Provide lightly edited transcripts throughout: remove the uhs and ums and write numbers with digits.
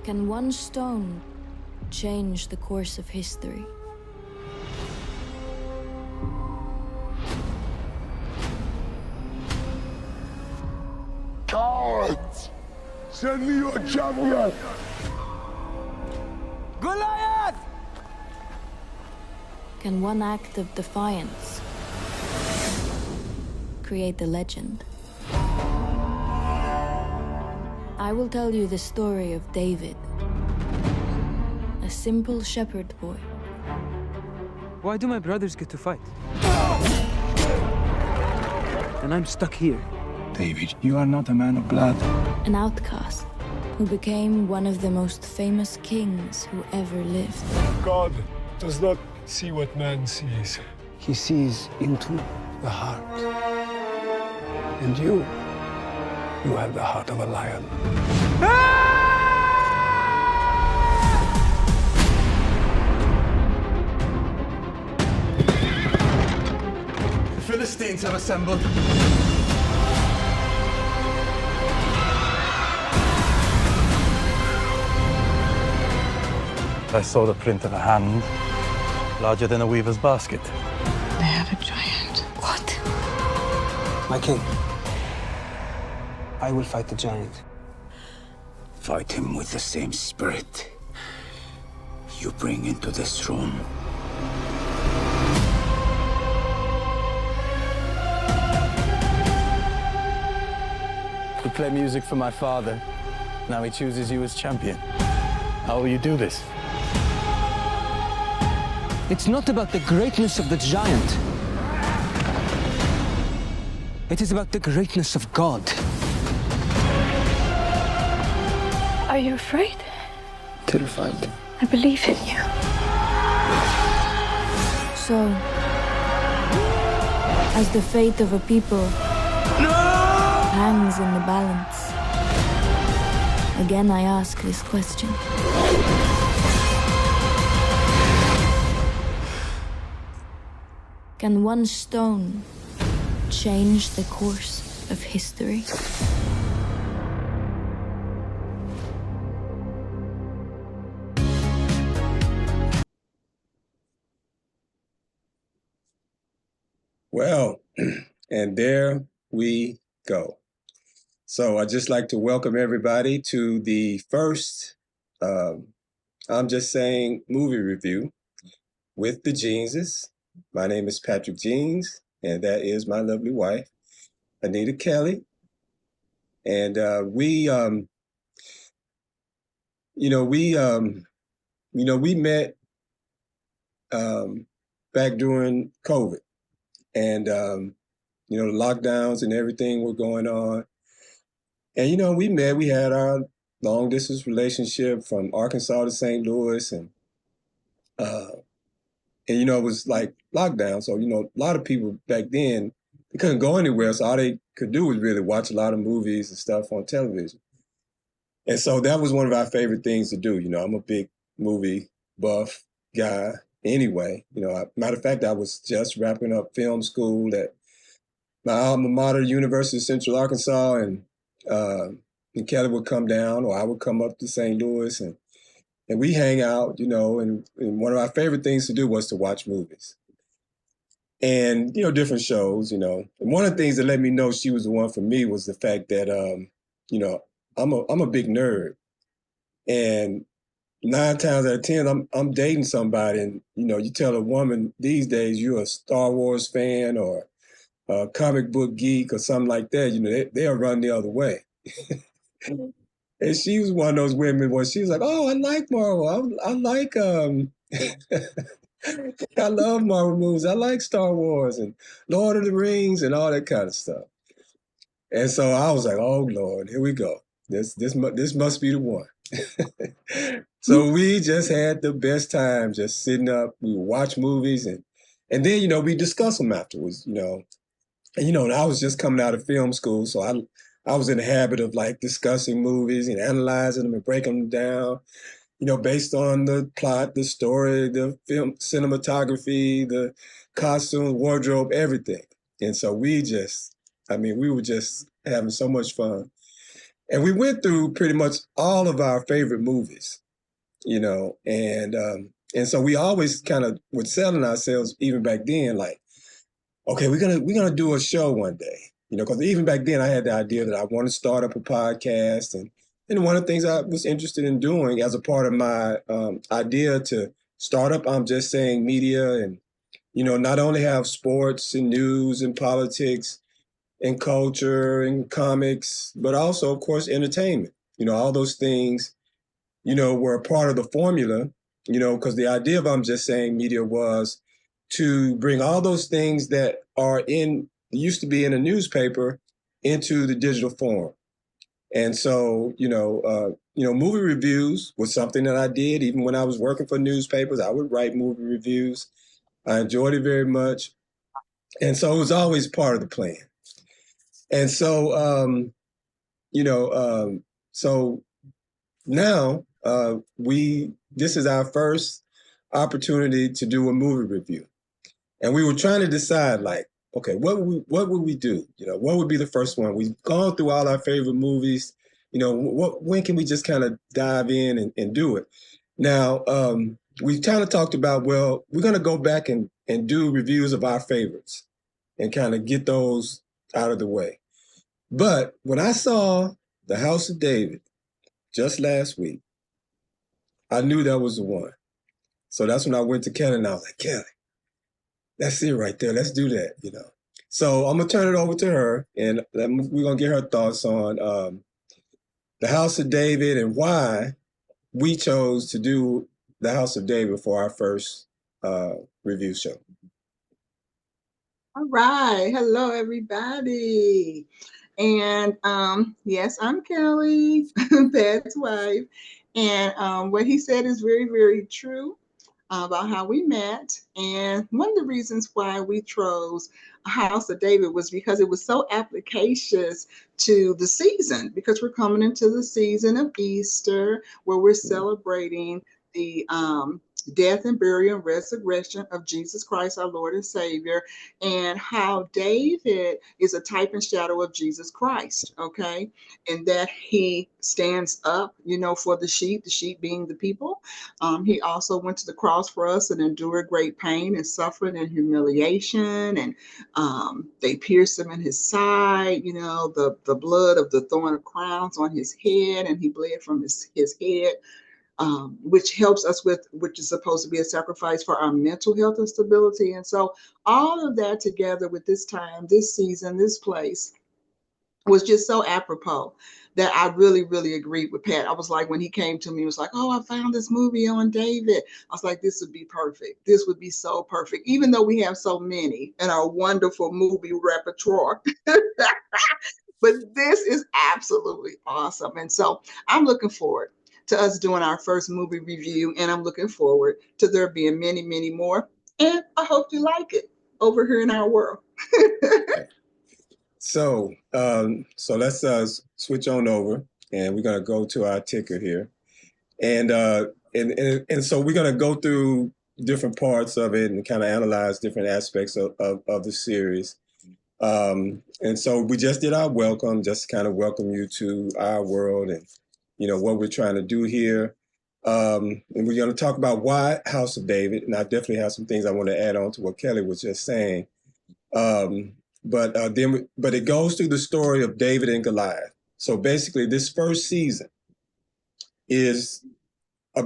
Can one stone change the course of history? Cowards! Send me your champion! Goliath! Can one act of defiance create the legend? I will tell you the story of David, a simple shepherd boy. Why do my brothers get to fight? And I'm stuck here. David, you are not a man of blood. An outcast who became one of the most famous kings who ever lived. God does not see what man sees. He sees into the heart. And you have the heart of a lion. The Philistines have assembled. I saw the print of a hand, larger than a weaver's basket. They have a giant. What? My king, I will fight the giant. Fight him with the same spirit you bring into this room. You play music for my father. Now he chooses you as champion. How will you do this? It's not about the greatness of the giant. It is about the greatness of God. Are you afraid? Terrified. I believe in you. So, as the fate of a people hangs in the balance, again I ask this question. Can one stone change the course of history? Well, and there we go. So I'd just like to welcome everybody to the first I'm Just Saying movie review with the Geanses. My name is Patrick Geans, and that is my lovely wife, Anita Kelly. And we met back during COVID, and the lockdowns and everything were going on. And we met. We had our long distance relationship from Arkansas to St. Louis, and it was like lockdown. So a lot of people back then, they couldn't go anywhere, so all they could do was really watch a lot of movies and stuff on television. And so that was one of our favorite things to do. I'm a big movie buff guy anyway. Matter of fact, I was just wrapping up film school at my alma mater, University of Central Arkansas, and Kelly would come down, or I would come up to St. Louis, and we hang out, and one of our favorite things to do was to watch movies. And, different shows, And one of the things that let me know she was the one for me was the fact that, I'm a big nerd. And 9 times out of 10, I'm dating somebody, and, you tell a woman these days you're a Star Wars fan or a comic book geek or something like that, they'll run the other way. And she was one of those women where she was like, oh, I like Marvel. I like, I love Marvel movies. I like Star Wars and Lord of the Rings and all that kind of stuff. And so I was like, oh, Lord, here we go. This must be the one. So we just had the best time just sitting up. We would watch movies, and then, we discuss them afterwards, And, I was just coming out of film school, so I was in the habit of like discussing movies and analyzing them and breaking them down, based on the plot, the story, the film cinematography, the costumes, wardrobe, everything. And so we were just having so much fun. And we went through pretty much all of our favorite movies, you know, and so we always kind of were selling ourselves even back then, like, okay, we're gonna do a show one day, you know, because even back then I had the idea that I want to start up a podcast, and one of the things I was interested in doing as a part of my idea to start up, I'm just saying media, and you know, not only have sports and news and politics and culture and comics, but also, of course, entertainment. You know, all those things, you know, were a part of the formula, you know, because the idea of I'm just saying media was to bring all those things that are used to be in a newspaper into the digital form. And so, movie reviews was something that I did even when I was working for newspapers. I would write movie reviews. I enjoyed it very much. And so it was always part of the plan. And so, so now this is our first opportunity to do a movie review. And we were trying to decide, like, okay, what would we do? You know, what would be the first one? We've gone through all our favorite movies. You know, when can we just kind of dive in and do it? Now, we kind of talked about, well, we're going to go back and do reviews of our favorites and kind of get those out of the way. But when I saw The House of David just last week, I knew that was the one. So that's when I went to Kelly and I was like, Kelly, that's it right there. Let's do that, you know. So I'm going to turn it over to her, and we're going to get her thoughts on The House of David and why we chose to do The House of David for our first review show. All right. Hello, everybody. And yes, I'm Kelly, Pat's wife. And what he said is very, very true about how we met. And one of the reasons why we chose House of David was because it was so applicacious to the season, because we're coming into the season of Easter where we're celebrating the death and burial and resurrection of Jesus Christ, our Lord and Savior, and how David is a type and shadow of Jesus Christ, okay? And that he stands up, you know, for the sheep being the people. He also went to the cross for us and endured great pain and suffering and humiliation. And they pierced him in his side, you know, the blood of the thorn of crowns on his head, and he bled from his head. Which helps us with, which is supposed to be a sacrifice for our mental health and stability. And so all of that together with this time, this season, this place was just so apropos that I really, really agreed with Pat. I was like, when he came to me, he was like, oh, I found this movie on David. I was like, this would be perfect. This would be so perfect, even though we have so many in our wonderful movie repertoire. But this is absolutely awesome. And so I'm looking forward to us doing our first movie review, and I'm looking forward to there being many, many more. And I hope you like it over here in our world. So let's switch on over, and we're gonna go to our ticker here, and so we're gonna go through different parts of it and kind of analyze different aspects of the series. And so we just did our welcome, just kind of welcome you to our world and, you know, what we're trying to do here. And we're going to talk about why House of David. And I definitely have some things I want to add on to what Kelly was just saying. But it goes through the story of David and Goliath. So basically this first season is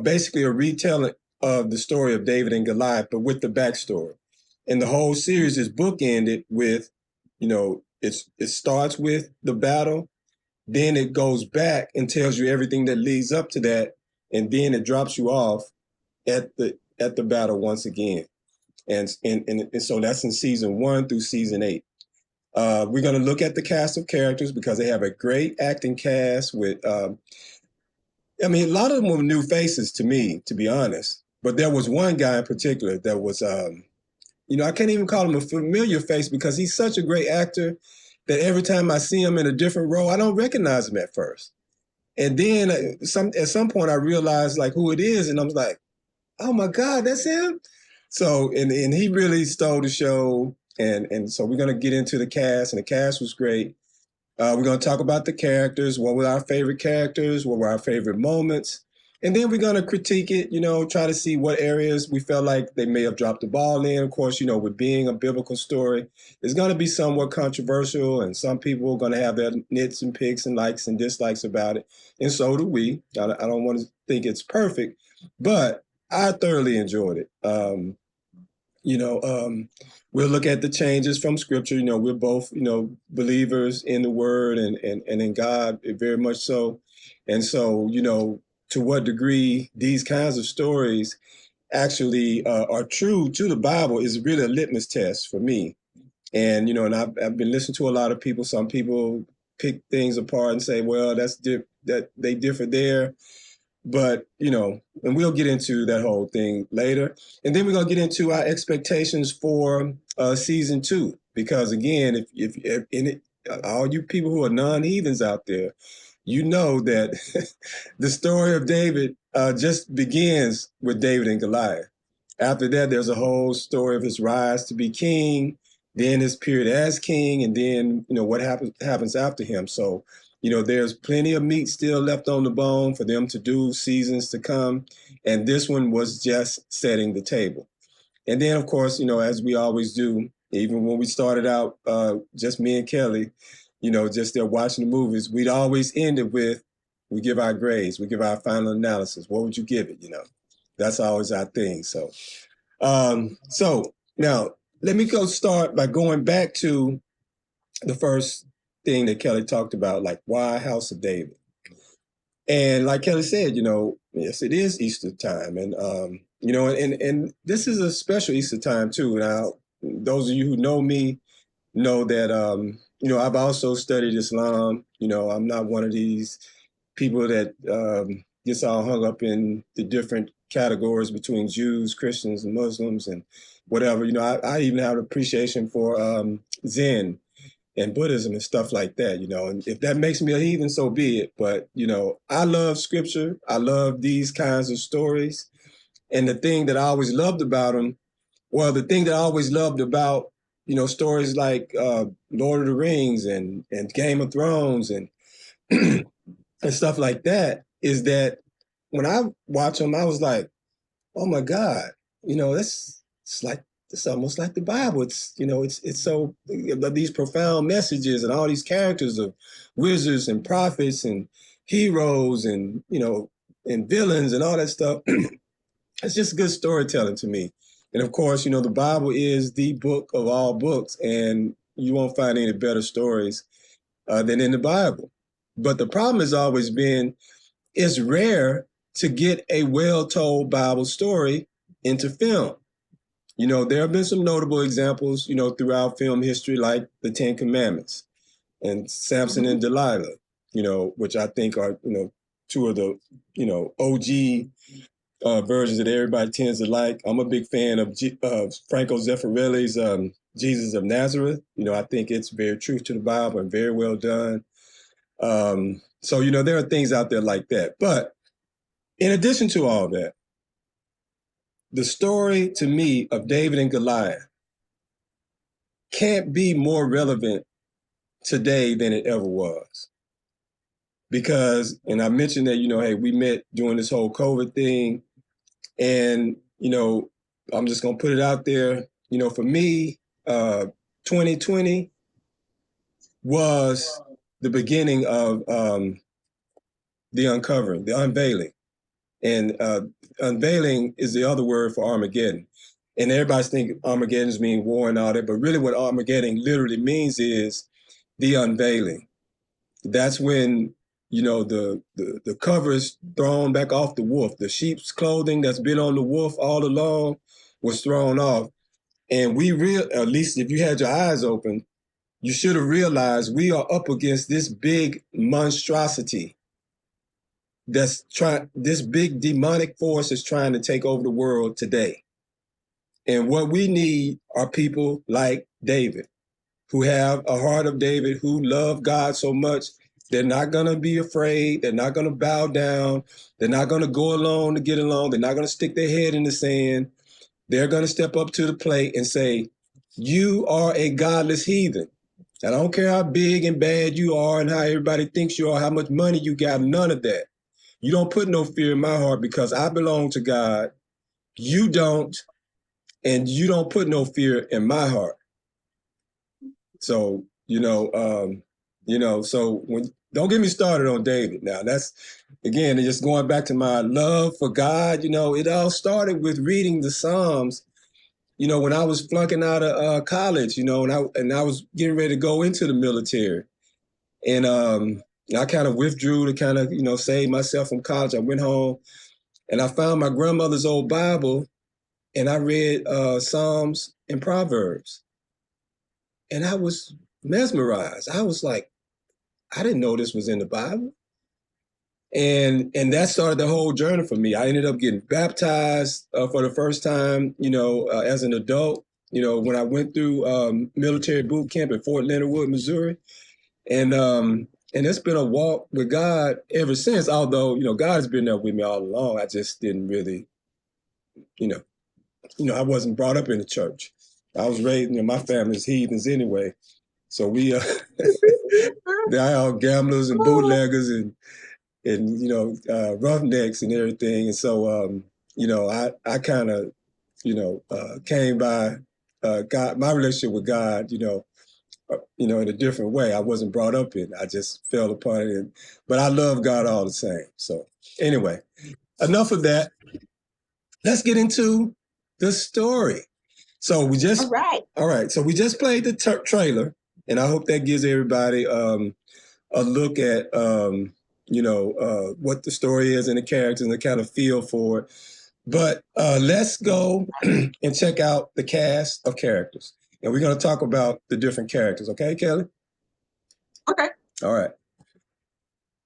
basically a retelling of the story of David and Goliath, but with the backstory. And the whole series is bookended with, you know, it starts with the battle, then it goes back and tells you everything that leads up to that, and then it drops you off at the battle once again. And so that's in season 1 through season 8. We're going to look at the cast of characters because they have a great acting cast with, a lot of them were new faces to me, to be honest. But there was one guy in particular that was, I can't even call him a familiar face because he's such a great actor that every time I see him in a different role, I don't recognize him at first. And then at some point I realized like who it is, and I was like, oh my God, that's him. So, and he really stole the show. And so we're going to get into the cast, and the cast was great. We're going to talk about the characters. What were our favorite characters? What were our favorite moments? And then we're going to critique it, try to see what areas we felt like they may have dropped the ball in. Of course, with being a biblical story, it's going to be somewhat controversial, and some people are going to have their nits and picks and likes and dislikes about it. And so do we. I don't want to think it's perfect, but I thoroughly enjoyed it. We'll look at the changes from scripture. We're both, believers in the word and in God, very much so. And so, to what degree these kinds of stories actually are true to the Bible is really a litmus test for me. And, and I've been listening to a lot of people. Some people pick things apart and say, well, that they differ there. But, and we'll get into that whole thing later. And then we're going to get into our expectations for season 2. Because, again, if all you people who are non-heathens out there, you know that the story of David just begins with David and Goliath. After that, there's a whole story of his rise to be king, then his period as king, and then, what happens after him. So, there's plenty of meat still left on the bone for them to do seasons to come. And this one was just setting the table. And then, of course, as we always do, even when we started out, just me and Kelly, just there watching the movies, we'd always end it with, we give our grades, we give our final analysis. What would you give it? That's always our thing. So now let me start by going back to the first thing that Kelly talked about, like why House of David. And like Kelly said, yes, it is Easter time. And, and this is a special Easter time too. Now, those of you who know me know that, I've also studied Islam. I'm not one of these people that gets all hung up in the different categories between Jews, Christians, and Muslims and whatever. I even have an appreciation for Zen and Buddhism and stuff like that, and if that makes me a heathen, so be it. But, I love scripture. I love these kinds of stories. And the thing that I always loved about them, stories like Lord of the Rings and Game of Thrones and and stuff like that, is that when I watch them, I was like, oh my God, it's almost like the Bible. It's so these profound messages and all these characters of wizards and prophets and heroes and, and villains and all that stuff. It's just good storytelling to me. And of course, the Bible is the book of all books, and you won't find any better stories than in the Bible. But the problem has always been, it's rare to get a well-told Bible story into film. There have been some notable examples, throughout film history, like the 10 Commandments and Samson and Delilah, which I think are, two of the, OG versions that everybody tends to like. I'm a big fan of Franco Zeffirelli's Jesus of Nazareth. I think it's very true to the Bible and very well done. So, there are things out there like that. But in addition to all that, the story to me of David and Goliath can't be more relevant today than it ever was. Because, and I mentioned that, hey, we met during this whole COVID thing. And, I'm just going to put it out there. For me, 2020 was the beginning of the uncovering, the unveiling. And unveiling is the other word for Armageddon. And everybody's thinking Armageddon's mean war and all that, but really what Armageddon literally means is the unveiling. That's when, the cover is thrown back off the wolf. The sheep's clothing that's been on the wolf all along was thrown off. And at least if you had your eyes open, you should have realized we are up against this big monstrosity. This big demonic force is trying to take over the world today. And what we need are people like David, who have a heart of David, who love God so much. They're not going to be afraid. They're not going to bow down. They're not going to go along to get along. They're not going to stick their head in the sand. They're going to step up to the plate and say, you are a godless heathen. I don't care how big and bad you are and how everybody thinks you are, how much money you got, none of that. You don't put no fear in my heart because I belong to God. You don't, and you don't put no fear in my heart. So, so when don't get me started on David. Now that's again just going back to my love for God. It all started with reading the Psalms. When I was flunking out of college, and I was getting ready to go into the military, and I kind of withdrew to kind of save myself from college. I went home and I found my grandmother's old Bible, and I read Psalms and Proverbs, and I was mesmerized. I was like, I didn't know this was in the Bible. And that started the whole journey for me. I ended up getting baptized for the first time, as an adult, when I went through military boot camp in Fort Leonard Wood, Missouri. And it's been a walk with God ever since, although, God has been there with me all along. I just didn't really, I wasn't brought up in the church. I was raised, my family's heathens anyway. So they're all gamblers and bootleggers and roughnecks and everything. And so, I kind of, came by God, my relationship with God, in a different way. I wasn't brought up in. I just fell upon it. But I love God all the same. So anyway, enough of that. Let's get into the story. So all right. So we just played the trailer, and I hope that gives everybody a look at what the story is and the characters and the kind of feel for it. But let's go and check out the cast of characters. And we're going to talk about the different characters. Okay, Kelly? Okay. All right.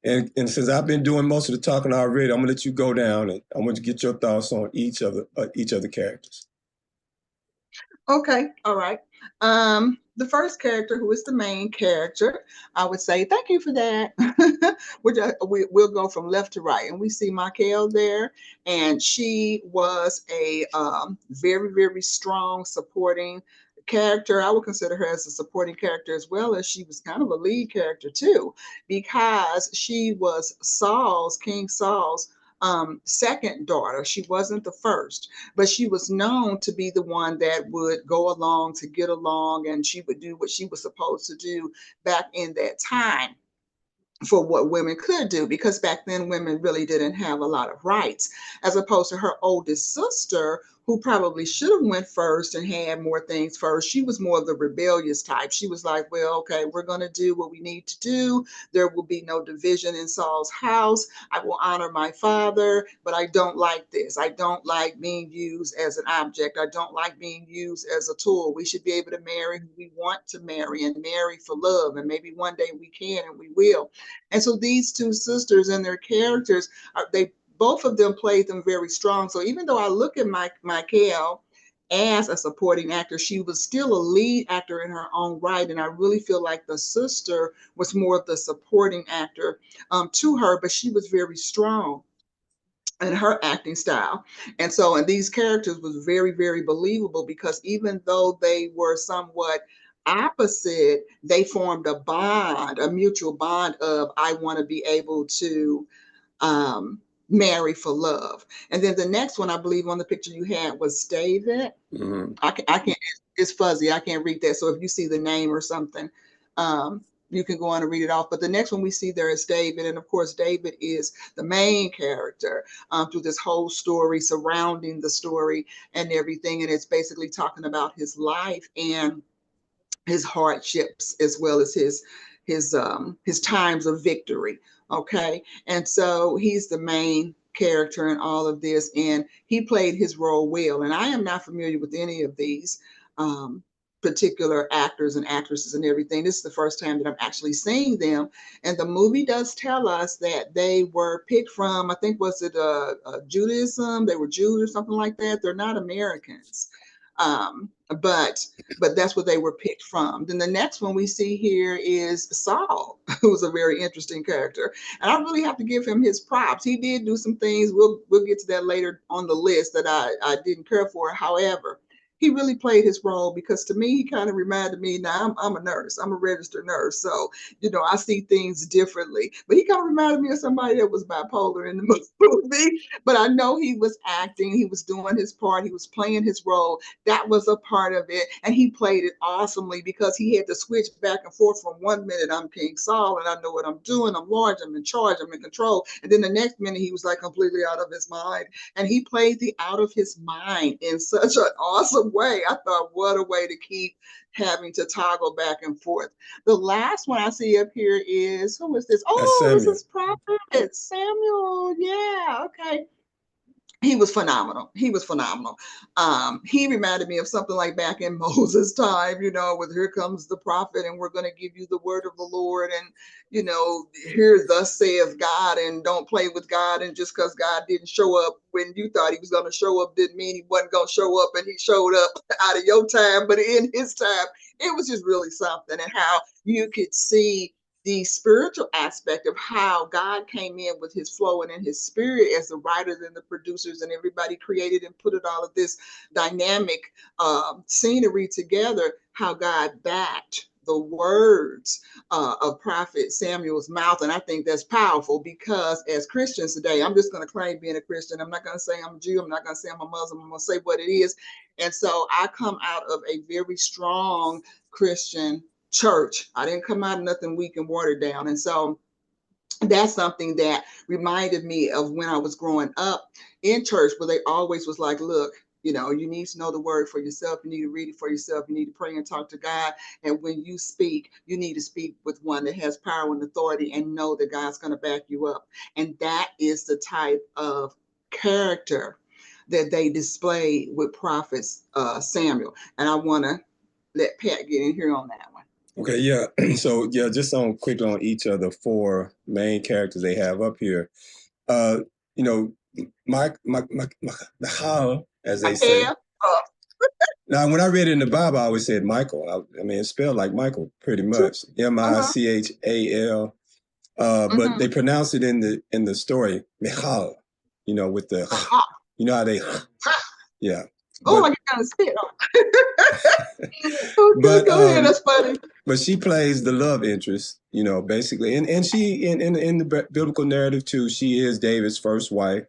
And since I've been doing most of the talking already, I'm going to let you go down and I want to get your thoughts on each of the characters. Okay. All right. The first character, who is the main character, I would say, thank you for that. We'll go from left to right, and we see Michael there, and she was a very, very strong supporting character. I would consider her as a supporting character as well as she was kind of a lead character too, because she was King Saul's second daughter. She wasn't the first, but she was known to be the one that would go along to get along, and she would do what she was supposed to do back in that time for what women could do, because back then women really didn't have a lot of rights, as opposed to her oldest sister, who probably should have went first and had more things first. She was more of the rebellious type. She was like, well, okay, we're going to do what we need to do. There will be no division in Saul's house. I will honor my father, but I don't like this. I don't like being used as an object. I don't like being used as a tool. We should be able to marry who we want to marry and marry for love. And maybe one day we can and we will. And so these two sisters and their characters, they both of them played them very strong. So even though I look at Michael as a supporting actor, she was still a lead actor in her own right. And I really feel like the sister was more of the supporting actor to her, but she was very strong in her acting style. And these characters was very, very believable, because even though they were somewhat opposite, they formed a bond, a mutual bond of, I want to be able to marry for love. And then the next one, I believe on the picture you had, was David. Mm-hmm. I can't, it's fuzzy. I can't read that. So if you see the name or something, you can go on and read it off. But the next one we see there is David. And of course, David is the main character through this whole story, surrounding the story and everything. And it's basically talking about his life and his hardships, as well as his times of victory. Okay. And so he's the main character in all of this, and he played his role well. And I am not familiar with any of these particular actors and actresses and everything. This is the first time that I'm actually seeing them. And the movie does tell us that they were picked from, I think, was it Judaism? They were Jews or something like that. They're not Americans. But that's what they were picked from. Then the next one we see here is Saul, who's a very interesting character. And I really have to give him his props. He did do some things, we'll get to that later on the list, that I didn't care for. However, he really played his role, because to me, he kind of reminded me, now I'm a nurse, I'm a registered nurse. So, I see things differently, but he kind of reminded me of somebody that was bipolar in the movie, but I know he was acting, he was doing his part, he was playing his role. That was a part of it. And he played it awesomely, because he had to switch back and forth from one minute, I'm King Saul and I know what I'm doing, I'm large, I'm in charge, I'm in control. And then the next minute he was like completely out of his mind. And he played the out of his mind in such an awesome way. I thought, what a way to keep having to toggle back and forth. The last one I see up here is, who is this? Oh, this is Prophet Samuel. Yeah, okay. He was phenomenal. He was phenomenal. He reminded me of something like back in Moses' time, with here comes the prophet and we're going to give you the word of the Lord, and, here thus saith God, and don't play with God. And just because God didn't show up when you thought he was going to show up didn't mean he wasn't going to show up, and he showed up out of your time, but in his time. It was just really something, and how you could see the spiritual aspect of how God came in with his flow and in his spirit as the writers and the producers and everybody created and put it all of this dynamic scenery together, how God backed the words of Prophet Samuel's mouth. And I think that's powerful, because as Christians today, I'm just going to claim being a Christian. I'm not going to say I'm a Jew. I'm not going to say I'm a Muslim. I'm going to say what it is. And so I come out of a very strong Christian church. I didn't come out of nothing weak and watered down. And so that's something that reminded me of when I was growing up in church, where they always was like, look, you need to know the word for yourself. You need to read it for yourself. You need to pray and talk to God. And when you speak, you need to speak with one that has power and authority, and know that God's going to back you up. And that is the type of character that they display with Prophet Samuel. And I want to let Pat get in here on that one. Okay, yeah. So yeah, just quickly on each of the four main characters they have up here. Michal, as they say. Now, when I read it in the Bible, I always said Michael. I mean, it's spelled like Michael, pretty much. Michal. But they pronounce it in the story, Michal. With the, how they, yeah. Oh, like you kind of spit on. Okay, go ahead, that's funny. But she plays the love interest, basically. And she, in the biblical narrative too, she is David's first wife.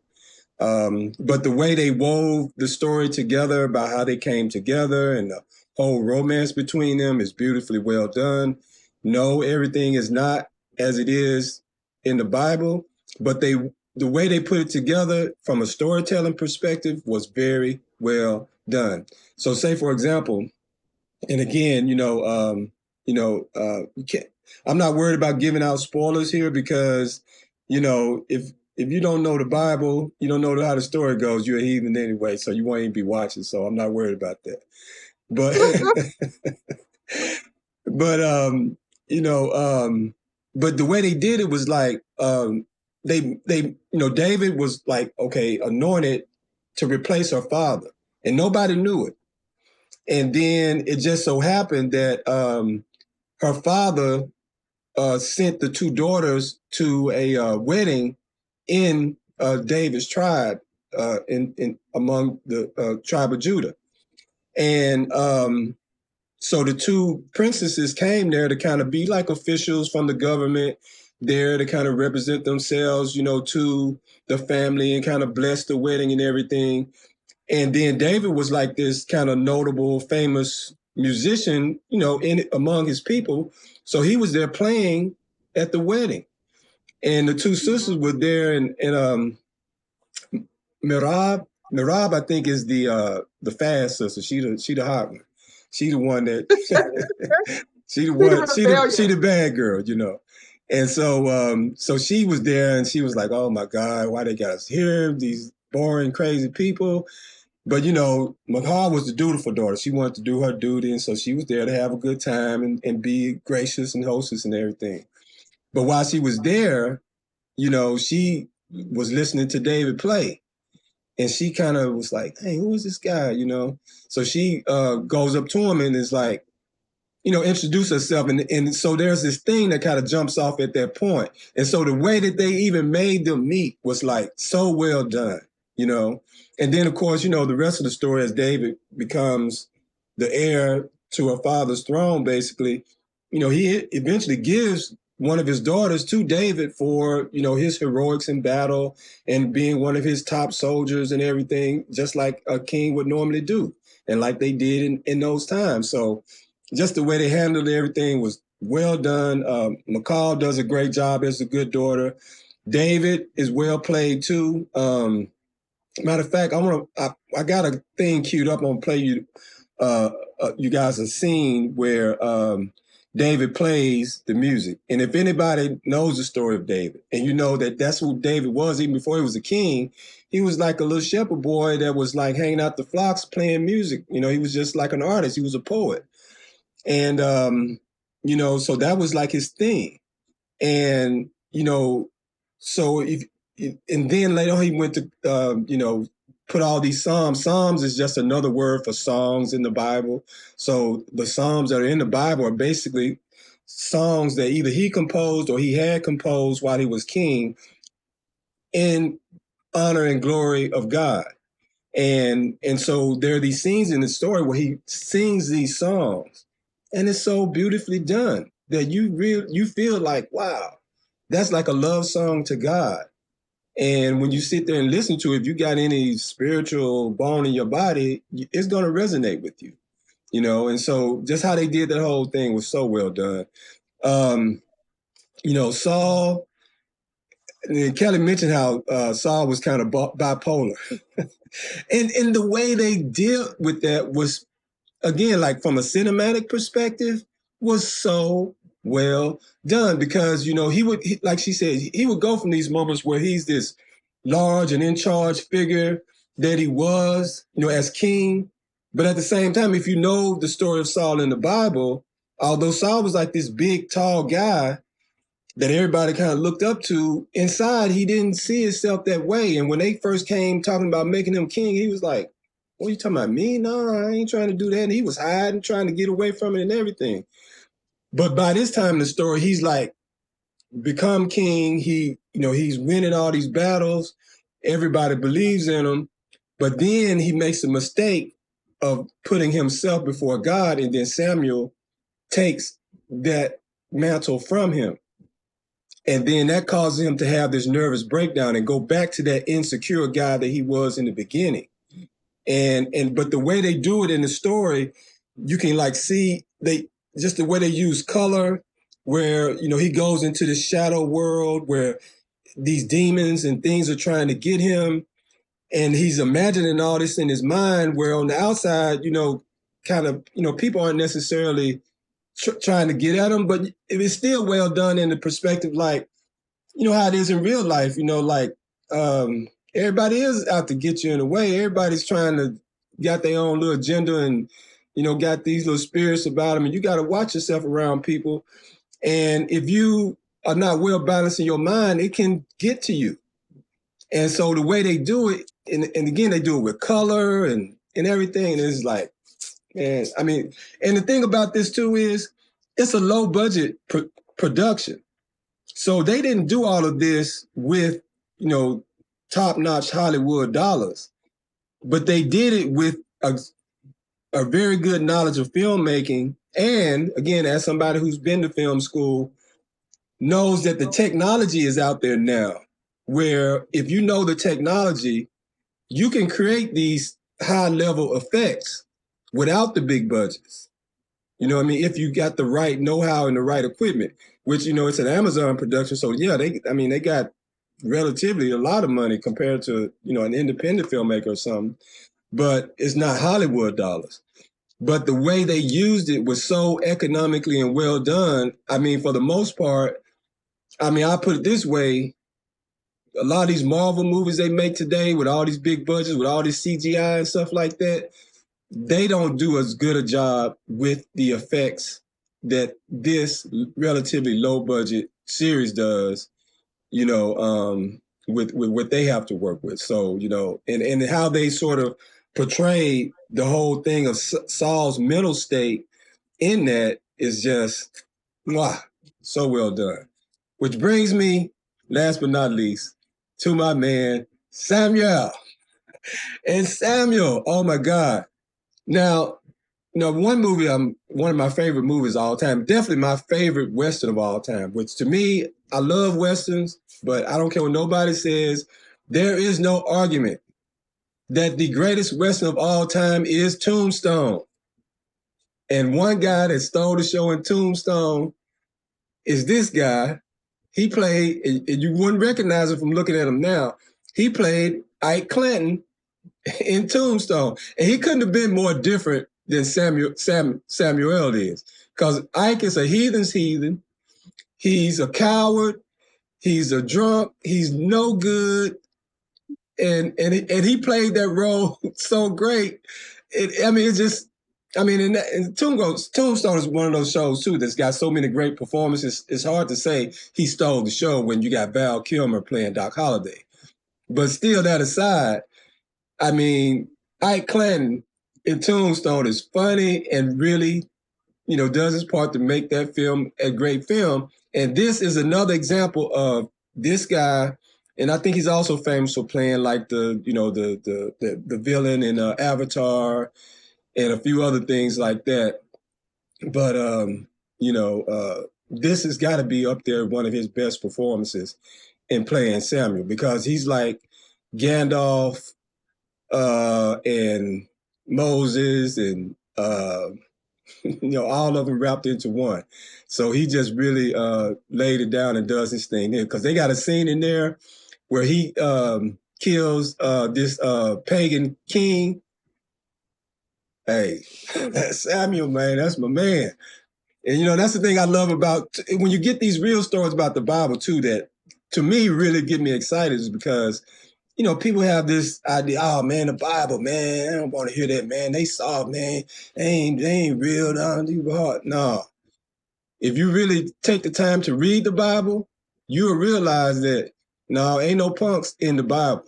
But the way they wove the story together about how they came together and the whole romance between them is beautifully well done. No, everything is not as it is in the Bible, but the way they put it together from a storytelling perspective was very well done. So say, for example, and again, I'm not worried about giving out spoilers here, because, if you don't know the Bible, you don't know how the story goes, you're a heathen anyway, so you won't even be watching. So I'm not worried about that. But, but the way they did it was like, David was like, okay, anointed to replace her father, and nobody knew it. And then it just so happened that her father sent the two daughters to a wedding in David's tribe, in among the tribe of Judah. And so the two princesses came there to kind of be like officials from the government, there to kind of represent themselves, to the family, and kind of bless the wedding and everything. And then David was like this kind of notable, famous musician, among his people. So he was there playing at the wedding. And the two sisters were there, and Mirab, I think, is the fast sister. She the hot one. She the one that she the bad girl, And so she was there, and she was like, oh my God, why they got us here? These boring, crazy people. But, Michal was the dutiful daughter. She wanted to do her duty, and so she was there to have a good time and be gracious and hostess and everything. But while she was there, she was listening to David play. And she kind of was like, hey, who is this guy, So she goes up to him and is like, introduce herself. And so there's this thing that kind of jumps off at that point. And so the way that they even made them meet was like so well done, And then, of course, the rest of the story as David becomes the heir to her father's throne, basically, he eventually gives one of his daughters to David for, his heroics in battle and being one of his top soldiers and everything, just like a king would normally do and like they did in those times. So just the way they handled everything was well done. McCall does a great job as a good daughter. David is well played too. Matter of fact, I got a thing queued up. I'm gonna play you guys a scene where David plays the music. And if anybody knows the story of David, and you know that that's who David was even before he was a king, he was like a little shepherd boy that was like hanging out the flocks playing music. He was just like an artist. He was a poet, and so that was like his thing. And so and then later on he went to put all these psalms. Psalms is just another word for songs in the Bible. So the psalms that are in the Bible are basically songs that either he composed or he had composed while he was king in honor and glory of God. And so there are these scenes in the story where he sings these songs, and it's so beautifully done that you feel like, wow, that's like a love song to God. And when you sit there and listen to it, if you got any spiritual bone in your body, it's going to resonate with you, And so just how they did that whole thing was so well done. Saul, and Kelly mentioned how Saul was kind of bipolar. and the way they dealt with that was, again, like from a cinematic perspective, was so well done because, like she said, he would go from these moments where he's this large and in charge figure that he was, as king. But at the same time, if you know the story of Saul in the Bible, although Saul was like this big, tall guy that everybody kind of looked up to, inside, he didn't see himself that way. And when they first came talking about making him king, he was like, what are you talking about, me? No, I ain't trying to do that. And he was hiding, trying to get away from it and everything. But by this time in the story, he's like become king. He's winning all these battles. Everybody believes in him. But then he makes a mistake of putting himself before God. And then Samuel takes that mantle from him. And then that causes him to have this nervous breakdown and go back to that insecure guy that he was in the beginning. But the way they do it in the story, you can like see just the way they use color, where, he goes into the shadow world where these demons and things are trying to get him. And he's imagining all this in his mind, where on the outside, kind of, people aren't necessarily trying to get at him, but it is still well done in the perspective, like, how it is in real life, everybody is out to get you in a way. Everybody's trying to got their own little agenda and, got these little spirits about them. And you got to watch yourself around people. And if you are not well balanced in your mind, it can get to you. And so the way they do it, and again, they do it with color and everything. And it's like, man, and the thing about this too is it's a low budget production. So they didn't do all of this with, top-notch Hollywood dollars, but they did it with a very good knowledge of filmmaking. And again, as somebody who's been to film school, knows that the technology is out there now, where if you know the technology, you can create these high-level effects without the big budgets. If you got the right know-how and the right equipment, which, it's an Amazon production. So yeah, they got relatively a lot of money compared to, an independent filmmaker or something, but it's not Hollywood dollars. But the way they used it was so economically and well done. For the most part, I put it this way, a lot of these Marvel movies they make today with all these big budgets, with all this CGI and stuff like that, they don't do as good a job with the effects that this relatively low budget series does, with what they have to work with. So, and how they sort of portray the whole thing of Saul's mental state in that is just, wow, so well done. Which brings me, last but not least, to my man, Samuel. And Samuel, oh my God. Now, one movie, one of my favorite movies of all time, definitely my favorite Western of all time, which to me, I love Westerns, but I don't care what nobody says. There is no argument that the greatest Western of all time is Tombstone. And one guy that stole the show in Tombstone is this guy. He played, and you wouldn't recognize him from looking at him now. He played Ike Clanton in Tombstone. And he couldn't have been more different than Samuel is. Because Ike is a heathen's heathen. He's a coward. He's a drunk. He's no good. And he played that role so great. Tombstone is one of those shows too that's got so many great performances. It's hard to say he stole the show when you got Val Kilmer playing Doc Holliday. But still, that aside, I mean, Ike Clanton in Tombstone is funny and really, does his part to make that film a great film. And this is another example of this guy. And I think he's also famous for playing like the villain in Avatar and a few other things like that. But, this has got to be up there, one of his best performances in playing Samuel, because he's like Gandalf and Moses and, all of them wrapped into one. So he just really laid it down and does his thing there, because they got a scene in there where he kills this pagan king. Hey, that's Samuel, man. That's my man. And, that's the thing I love about when you get these real stories about the Bible, too, that to me really get me excited, is because, people have this idea, oh, man, the Bible, man, I don't want to hear that, man. They soft, man. They ain't real. No. If you really take the time to read the Bible, you'll realize that, no, ain't no punks in the Bible.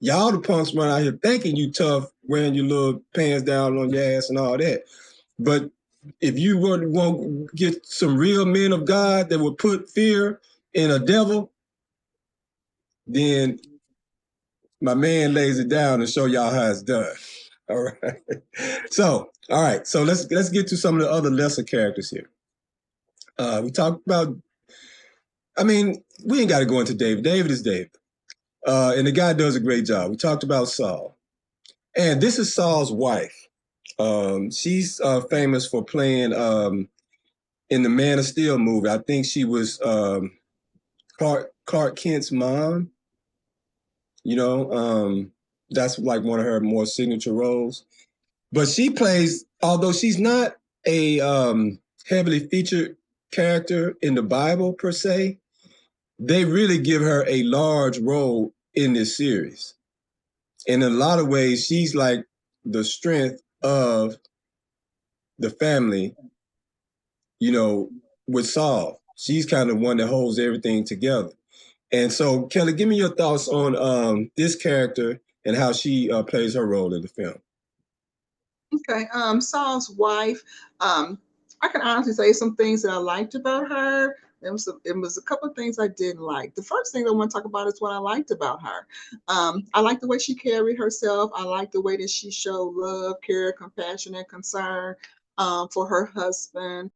Y'all the punks run out here thinking you tough, wearing your little pants down on your ass and all that. But if you want to get some real men of God that will put fear in a devil, then my man lays it down to show y'all how it's done. All right. So let's get to some of the other lesser characters here. We talked about, we ain't got to go into David. David is David. And the guy does a great job. We talked about Saul. And this is Saul's wife. She's famous for playing in the Man of Steel movie. I think she was Clark Kent's mom. That's like one of her more signature roles. But she plays, although she's not a heavily featured character in the Bible per se, they really give her a large role in this series. And in a lot of ways, she's like the strength of the family, with Saul. She's kind of one that holds everything together. And so, Kelly, give me your thoughts on this character and how she plays her role in the film. Okay, Saul's wife, I can honestly say some things that I liked about her. It was a couple of things I didn't like. The first thing I want to talk about is what I liked about her. I liked the way she carried herself. I liked the way that she showed love, care, compassion, and concern for her husband,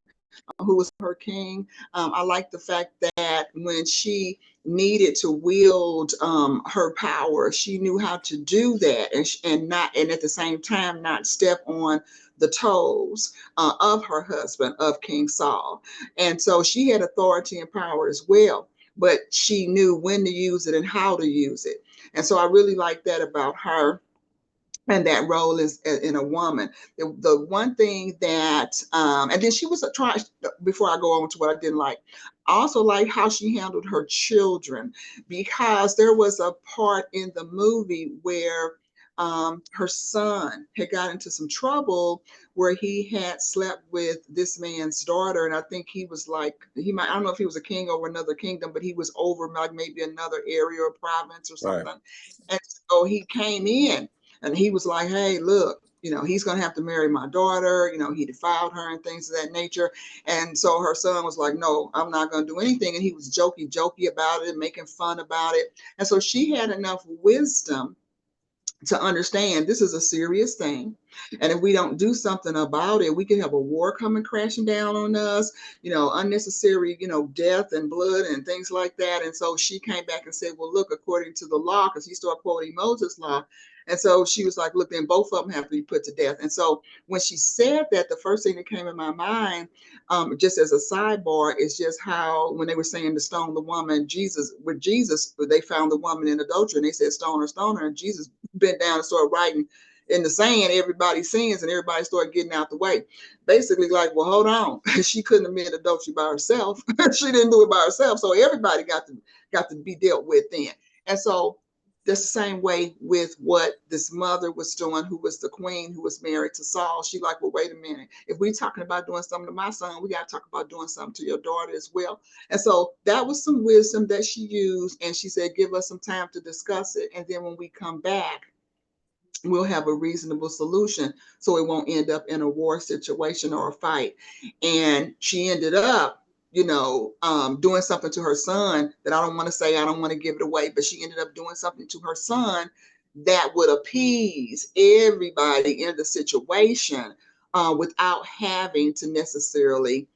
who was her king. I like the fact that when she needed to wield her power, she knew how to do that, and at the same time not step on the toes of her husband, of King Saul. And so she had authority and power as well, but she knew when to use it and how to use it. And so I really like that about her. And that role is in a woman. The one thing that, and then she was trying, before I go on to what I didn't like, I also like how she handled her children, because there was a part in the movie where her son had got into some trouble where he had slept with this man's daughter. And I think he was like, I don't know if he was a king over another kingdom, but he was over like maybe another area or province or something. Right. And so he came in. And he was like, hey, look, he's going to have to marry my daughter. He defiled her and things of that nature. And so her son was like, no, I'm not going to do anything. And he was jokey about it, making fun about it. And so she had enough wisdom to understand this is a serious thing. And if we don't do something about it, we could have a war coming crashing down on us, unnecessary, death and blood and things like that. And so she came back and said, well, look, according to the law, because he started quoting Moses' law. And so she was like, look, then both of them have to be put to death. And so when she said that, the first thing that came in my mind, just as a sidebar, is just how when they were saying to stone the woman, with Jesus, they found the woman in adultery and they said, stone her. And Jesus bent down and started writing in the sand everybody's sins, and everybody started getting out the way. Basically, like, well, hold on, she couldn't admit adultery by herself. She didn't do it by herself, so everybody got to be dealt with then. And so that's the same way with what this mother was doing, who was the queen, who was married to Saul. She like, well, wait a minute. If we're talking about doing something to my son, we got to talk about doing something to your daughter as well. And so that was some wisdom that she used. And she said, give us some time to discuss it. And then when we come back, we'll have a reasonable solution so it won't end up in a war situation or a fight. And she ended up, doing something to her son that I don't want to say, I don't want to give it away, but she ended up doing something to her son that would appease everybody in the situation without having to necessarily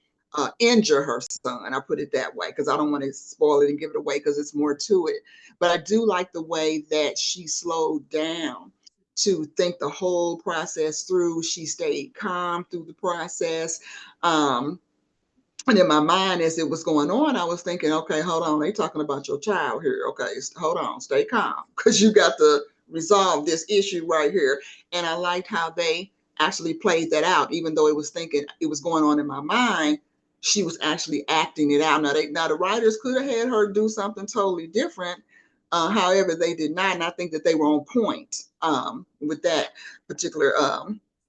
injure her son. I put it that way because I don't want to spoil it and give it away because it's more to it. But I do like the way that she slowed down to think the whole process through. She stayed calm through the process. And in my mind, as it was going on, I was thinking, okay, hold on, they talking about your child here. Okay, hold on, stay calm, because you got to resolve this issue right here. And I liked how they actually played that out, even though it was going on in my mind. She was actually acting it out. Now the writers could have had her do something totally different. However, they did not, and I think that they were on point with that particular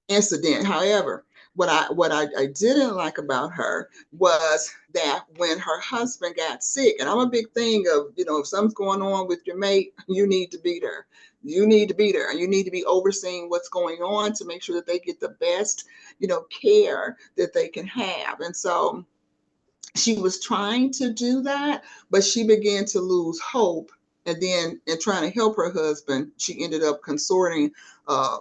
incident. However, what I didn't like about her was that when her husband got sick, and I'm a big thing of, if something's going on with your mate, you need to be there. You need to be there, and you need to be overseeing what's going on to make sure that they get the best, care that they can have. And so she was trying to do that, but she began to lose hope. And then in trying to help her husband, she ended up consorting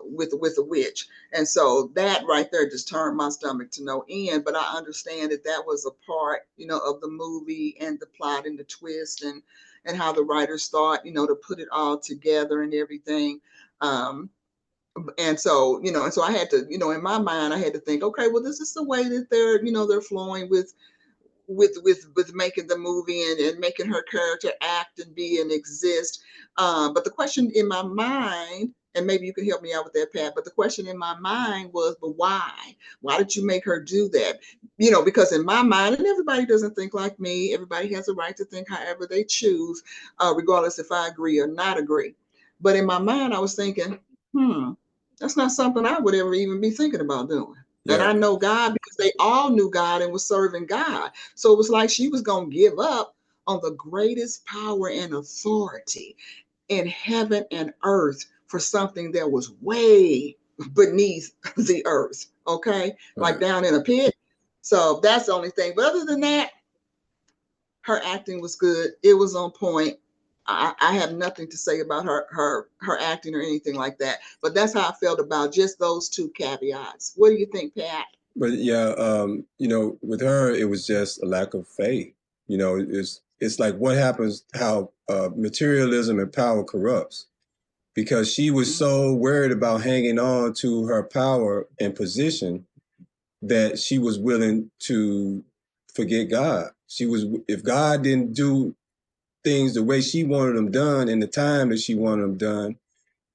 with a witch. And so that right there just turned my stomach to no end. But I understand that was a part, of the movie and the plot and the twist and how the writers thought, to put it all together and everything. And so, and so I had to, in my mind, I had to think, okay, well, this is the way that they're flowing with making the movie and making her character act and be and exist. But the question in my mind, and maybe you can help me out with that, Pat, but the question in my mind was, but why? Why did you make her do that? Because in my mind, and everybody doesn't think like me, everybody has a right to think however they choose, regardless if I agree or not agree. But in my mind, I was thinking, that's not something I would ever even be thinking about doing. Yeah. And I know God because they all knew God and was serving God. So it was like she was going to give up on the greatest power and authority in heaven and earth for something that was way beneath the earth. Okay. Like down in a pit. So that's the only thing. But other than that, her acting was good. It was on point. I have nothing to say about her acting or anything like that. But that's how I felt about just those two caveats. What do you think, Pat? But yeah, with her, it was just a lack of faith. It's like what happens, how materialism and power corrupts. Because she was so worried about hanging on to her power and position that she was willing to forget God. If God didn't do things the way she wanted them done in the time that she wanted them done,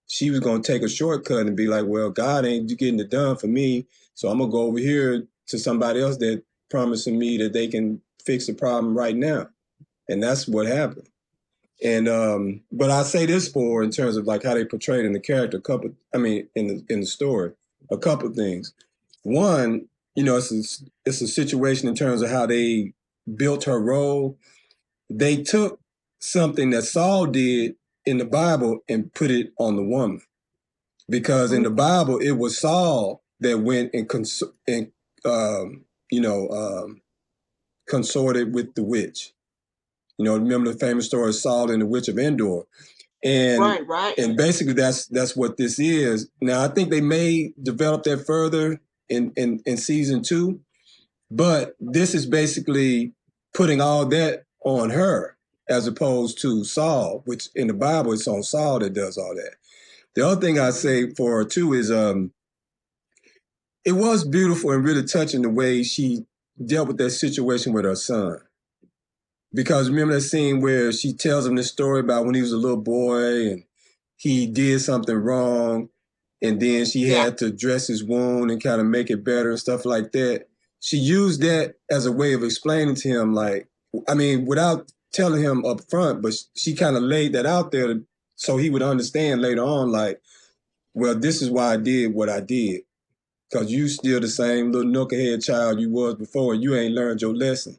she was going to take a shortcut and be like, well, God ain't getting it done for me, so I'm going to go over here to somebody else that promising me that they can fix the problem right now. And that's what happened. And but I say this in terms of like how they portrayed in the character, in the story, a couple of things. One, it's a situation in terms of how they built her role. They took something that Saul did in the Bible and put it on the woman. Because in the Bible, it was Saul that went and consorted with the witch. Remember the famous story of Saul and the witch of Endor. And right. And basically that's what this is. Now I think they may develop that further in season 2, but this is basically putting all that on her as opposed to Saul, which in the Bible it's on Saul that does all that. The other thing I say for her too is it was beautiful and really touching the way she dealt with that situation with her son. Because remember that scene where she tells him this story about when he was a little boy and he did something wrong, and then she had to dress his wound and kind of make it better and stuff like that. She used that as a way of explaining to him, like, I mean, without telling him up front, but she kind of laid that out there so he would understand later on, like, well, this is why I did what I did. Because you still the same little knucklehead child you was before, and you ain't learned your lesson.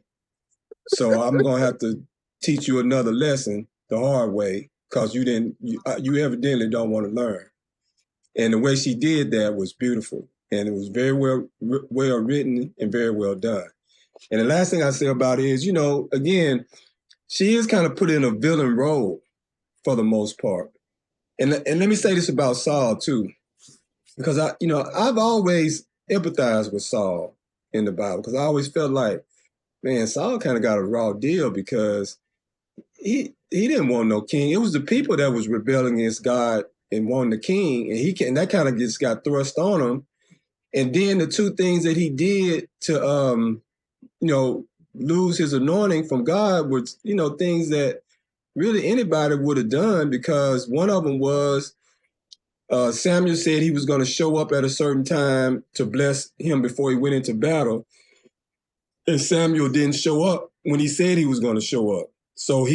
So I'm going to have to teach you another lesson the hard way because you evidently don't want to learn. And the way she did that was beautiful. And it was very well written and very well done. And the last thing I say about it is, again, she is kind of put in a villain role for the most part. And let me say this about Saul too, because I've always empathized with Saul in the Bible because I always felt like, man, Saul kind of got a raw deal because he didn't want no king. It was the people that was rebelling against God and wanting the king, and that kind of just got thrust on him. And then the two things that he did to lose his anointing from God were things that really anybody would have done, because one of them was Samuel said he was going to show up at a certain time to bless him before he went into battle. And Samuel didn't show up when he said he was going to show up. So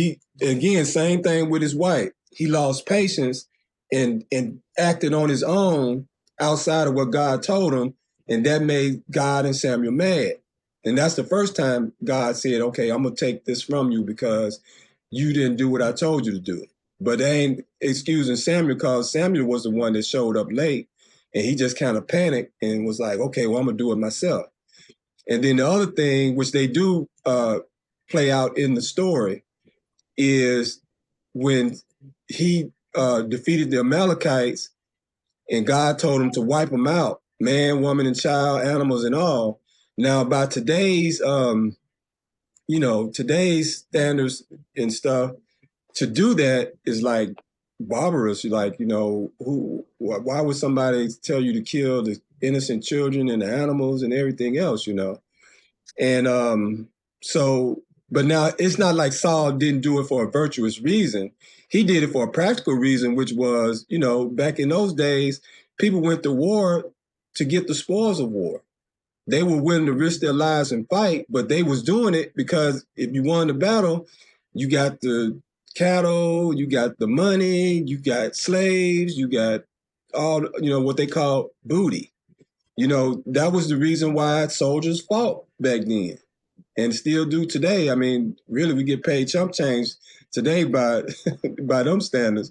again, same thing with his wife. He lost patience and acted on his own outside of what God told him. And that made God and Samuel mad. And that's the first time God said, okay, I'm going to take this from you because you didn't do what I told you to do. But they ain't excusing Samuel because Samuel was the one that showed up late. And he just kind of panicked and was like, okay, well, I'm going to do it myself. And then the other thing, which they do play out in the story, is when he defeated the Amalekites and God told him to wipe them out, man, woman, and child, animals, and all. Now, by today's standards and stuff, to do that is like barbarous. Like, why would somebody tell you to kill the innocent children and the animals and everything else, And but now it's not like Saul didn't do it for a virtuous reason. He did it for a practical reason, which was, back in those days, people went to war to get the spoils of war. They were willing to risk their lives and fight, but they was doing it because if you won the battle, you got the cattle, you got the money, you got slaves, you got all, what they call booty. That was the reason why soldiers fought back then and still do today. I mean, really, we get paid chump change today by by them standards.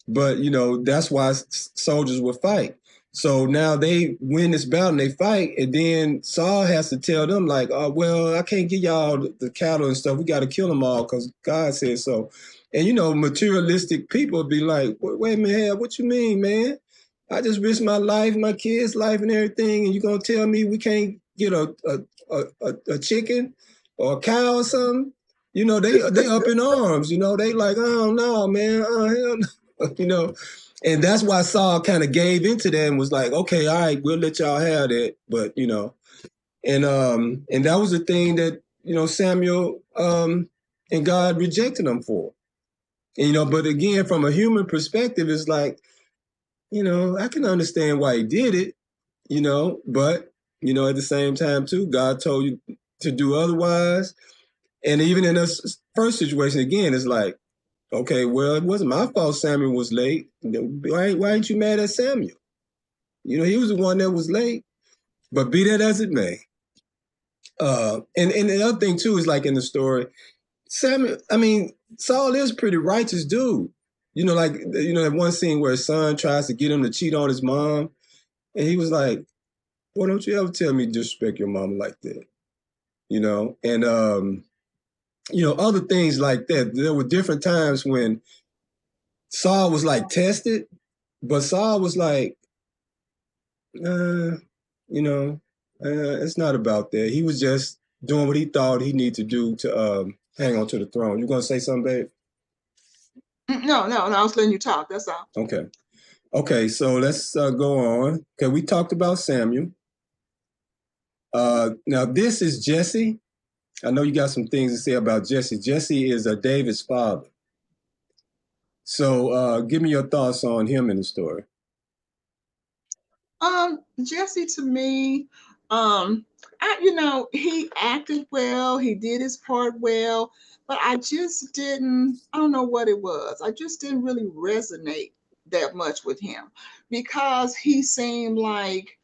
But, that's why soldiers would fight. So now they win this battle and they fight, and then Saul has to tell them like, oh, well, I can't give y'all the cattle and stuff. We got to kill them all because God said so. And, materialistic people be like, wait a minute, what you mean, man? I just risked my life, my kids' life and everything, and you're going to tell me we can't get a chicken or a cow or something? They up in arms, they like, oh, no, man, oh, hell no. And that's why Saul kind of gave into that and was like, okay, all right, we'll let y'all have that. But, and that was the thing that, Samuel and God rejected him for. And, but again, from a human perspective, it's like, I can understand why he did it, but, at the same time, too, God told you to do otherwise. And even in this first situation, again, it's like, okay, well, it wasn't my fault Samuel was late. Why ain't you mad at Samuel? He was the one that was late. But be that as it may. And the other thing, too, is like in the story, Saul is a pretty righteous dude. That one scene where his son tries to get him to cheat on his mom. And he was like, why don't you ever tell me to disrespect your mama like that? And, other things like that. There were different times when Saul was like tested, but Saul was like, it's not about that. He was just doing what he thought he needed to do to hang on to the throne. You gonna say something, babe? No, I was letting you talk. That's all. Okay, so let's go on. Okay, we talked about Samuel. Now this is Jesse. I know you got some things to say about Jesse. Jesse is David's father. So give me your thoughts on him in the story. Jesse to me, he acted well, he did his part well, but I don't know what it was. I just didn't really resonate that much with him because he seemed like,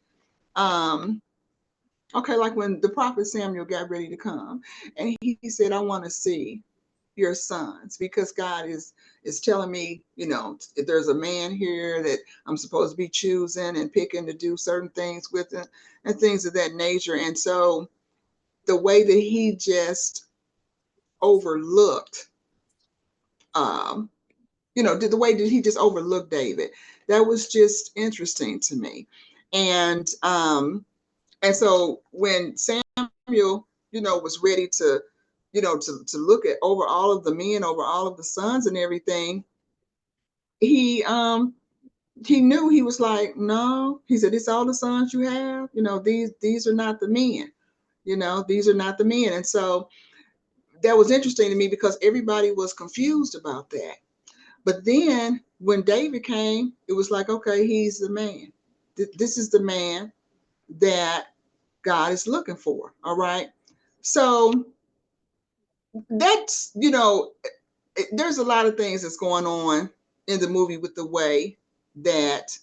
okay, like when the prophet Samuel got ready to come and he said, I want to see your sons because God is telling me, if there's a man here that I'm supposed to be choosing and picking to do certain things with it and things of that nature. And so the way that he just overlooked, the way that he just overlooked David, that was just interesting to me. And so when Samuel, was ready to, to look at over all of the men, over all of the sons and everything, he knew, he was like, no, he said, it's all the sons you have, these are not the men, these are not the men. And so that was interesting to me because everybody was confused about that. But then when David came, it was like, okay, he's the man. This is the man that God is looking for. All right. So that's, there's a lot of things that's going on in the movie with the way that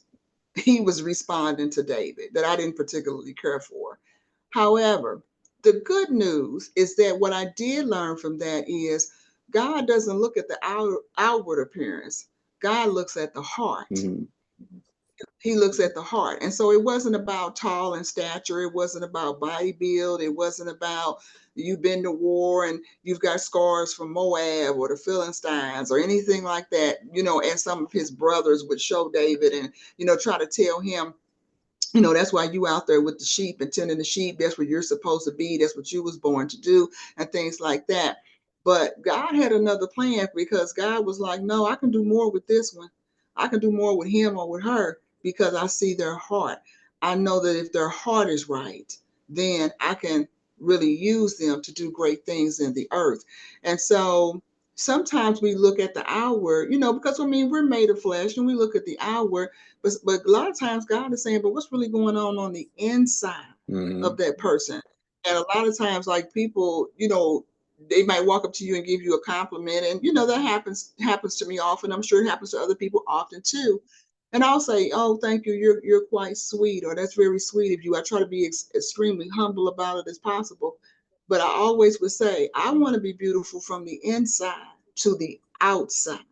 he was responding to David that I didn't particularly care for. However, the good news is that what I did learn from that is God doesn't look at the outward appearance. God looks at the heart. Mm-hmm. He looks at the heart. And so it wasn't about tall and stature. It wasn't about body build. It wasn't about you've been to war and you've got scars from Moab or the Philistines or anything like that, as some of his brothers would show David and, try to tell him, that's why you out there with the sheep and tending the sheep. That's what you're supposed to be. That's what you was born to do and things like that. But God had another plan because God was like, no, I can do more with this one. I can do more with him or with her because I see their heart. I know that if their heart is right, then I can really use them to do great things in the earth. And so sometimes we look at the outward, because we're made of flesh and we look at the outward, but a lot of times God is saying, but what's really going on the inside of that person? And a lot of times, like people, they might walk up to you and give you a compliment, and that happens to me often. I'm sure it happens to other people often too. And I'll say, "Oh, thank you. You're quite sweet," or "That's very sweet of you." I try to be extremely humble about it as possible, but I always would say, "I want to be beautiful from the inside to the outside,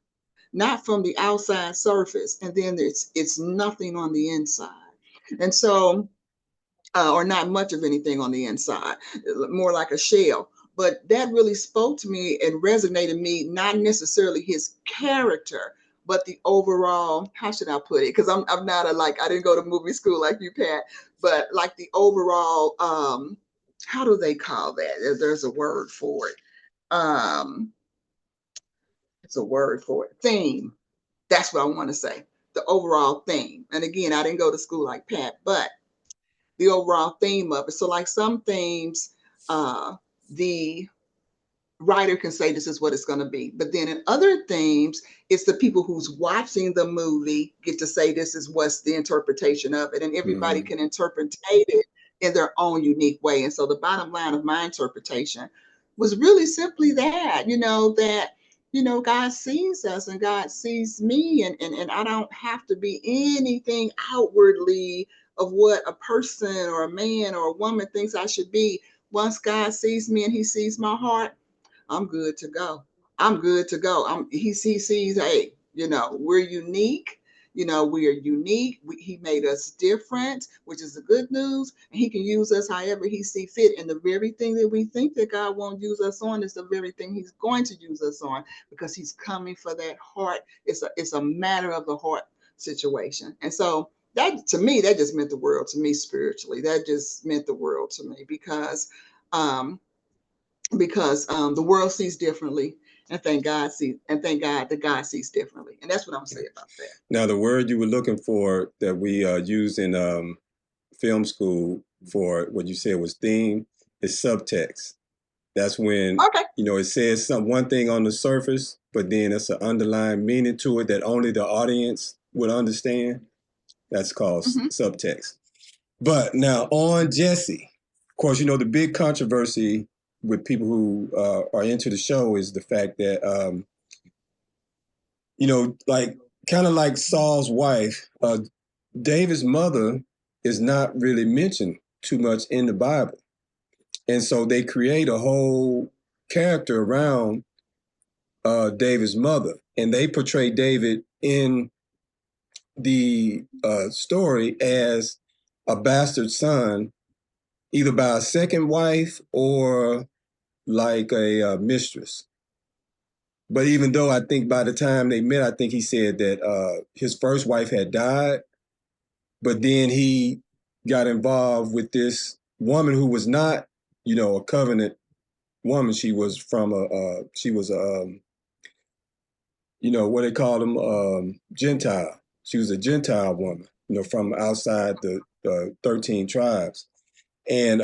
not from the outside surface, and then it's nothing on the inside." And so or not much of anything on the inside, more like a shell. But that really spoke to me and resonated me, not necessarily his character, but the overall, how should I put it? Because I'm not I didn't go to movie school like you, Pat, but like the overall, how do they call that? There's a word for it. Um, it's a word for it. Theme. That's what I want to say. The overall theme. And again, I didn't go to school like Pat, but the overall theme of it. So like some themes, the writer can say this is what it's going to be. But then in other themes, it's the people who's watching the movie get to say this is what's the interpretation of it. And everybody can interpret it in their own unique way. And so the bottom line of my interpretation was really simply that, God sees us and God sees me, and I don't have to be anything outwardly of what a person or a man or a woman thinks I should be. Once God sees me and he sees my heart, I'm good to go. I'm good to go. He sees, hey, we're unique. You know, we are unique. He made us different, which is the good news. And he can use us however he see fit. And the very thing that we think that God won't use us on is the very thing he's going to use us on, because he's coming for that heart. It's a matter of the heart situation. And so that, to me, that just meant the world to me spiritually. That just meant the world to me because the world sees differently, and thank God that God sees differently. And that's what I'm saying about that. Now, the word you were looking for that we used in film school for what you said was theme is subtext. That's when, you know, it says one thing on the surface, but then it's an underlying meaning to it that only the audience would understand. That's called subtext. But now on Jesse, of course, you know, the big controversy with people who are into the show is the fact that, you know, like kind of like Saul's wife, David's mother is not really mentioned too much in the Bible. And so they create a whole character around David's mother. And they portray David in the story as a bastard son, either by a second wife or like a mistress. But even though I think by the time they met, I think he said that his first wife had died, but then he got involved with this woman who was not, you know, a covenant woman. She was from you know, what they call them, Gentile. She was a Gentile woman, you know, from outside the 13 tribes. And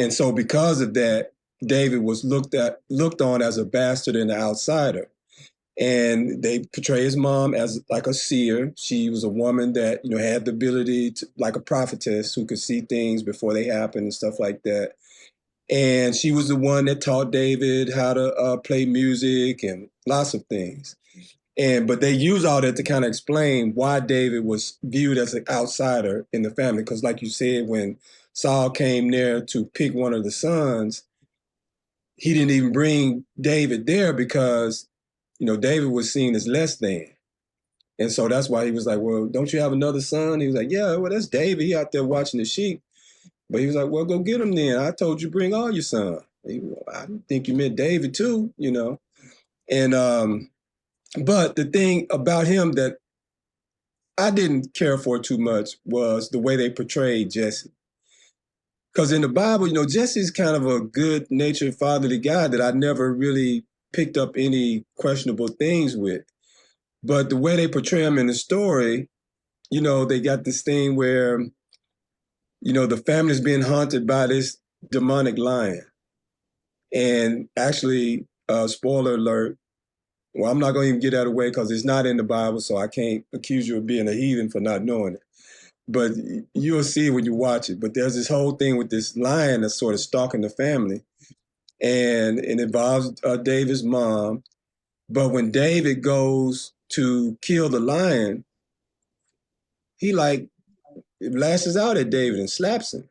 so because of that, David was looked on as a bastard and an outsider. And they portray his mom as like a seer. She was a woman that, you know, had the ability to, like a prophetess who could see things before they happen and stuff like that. And she was the one that taught David how to play music and lots of things. But they use all that to kind of explain why David was viewed as an outsider in the family. Because like you said, when Saul came there to pick one of the sons, he didn't even bring David there because, you know, David was seen as less than. And so that's why he was like, well, don't you have another son? He was like, yeah, well, that's David. He out there watching the sheep. But he was like, well, go get him then. I told you bring all your sons. I think you meant David too, you know. And but the thing about him that I didn't care for too much was the way they portrayed Jesse. Because in the Bible, you know, Jesse's kind of a good-natured fatherly guy that I never really picked up any questionable things with. But the way they portray him in the story, you know, they got this thing where, you know, the family's being haunted by this demonic lion. And actually, spoiler alert, well, I'm not going to even get that away because it's not in the Bible, so I can't accuse you of being a heathen for not knowing it. But you'll see when you watch it. But there's this whole thing with this lion that's sort of stalking the family. And it involves David's mom. But when David goes to kill the lion, he like lashes out at David and slaps him.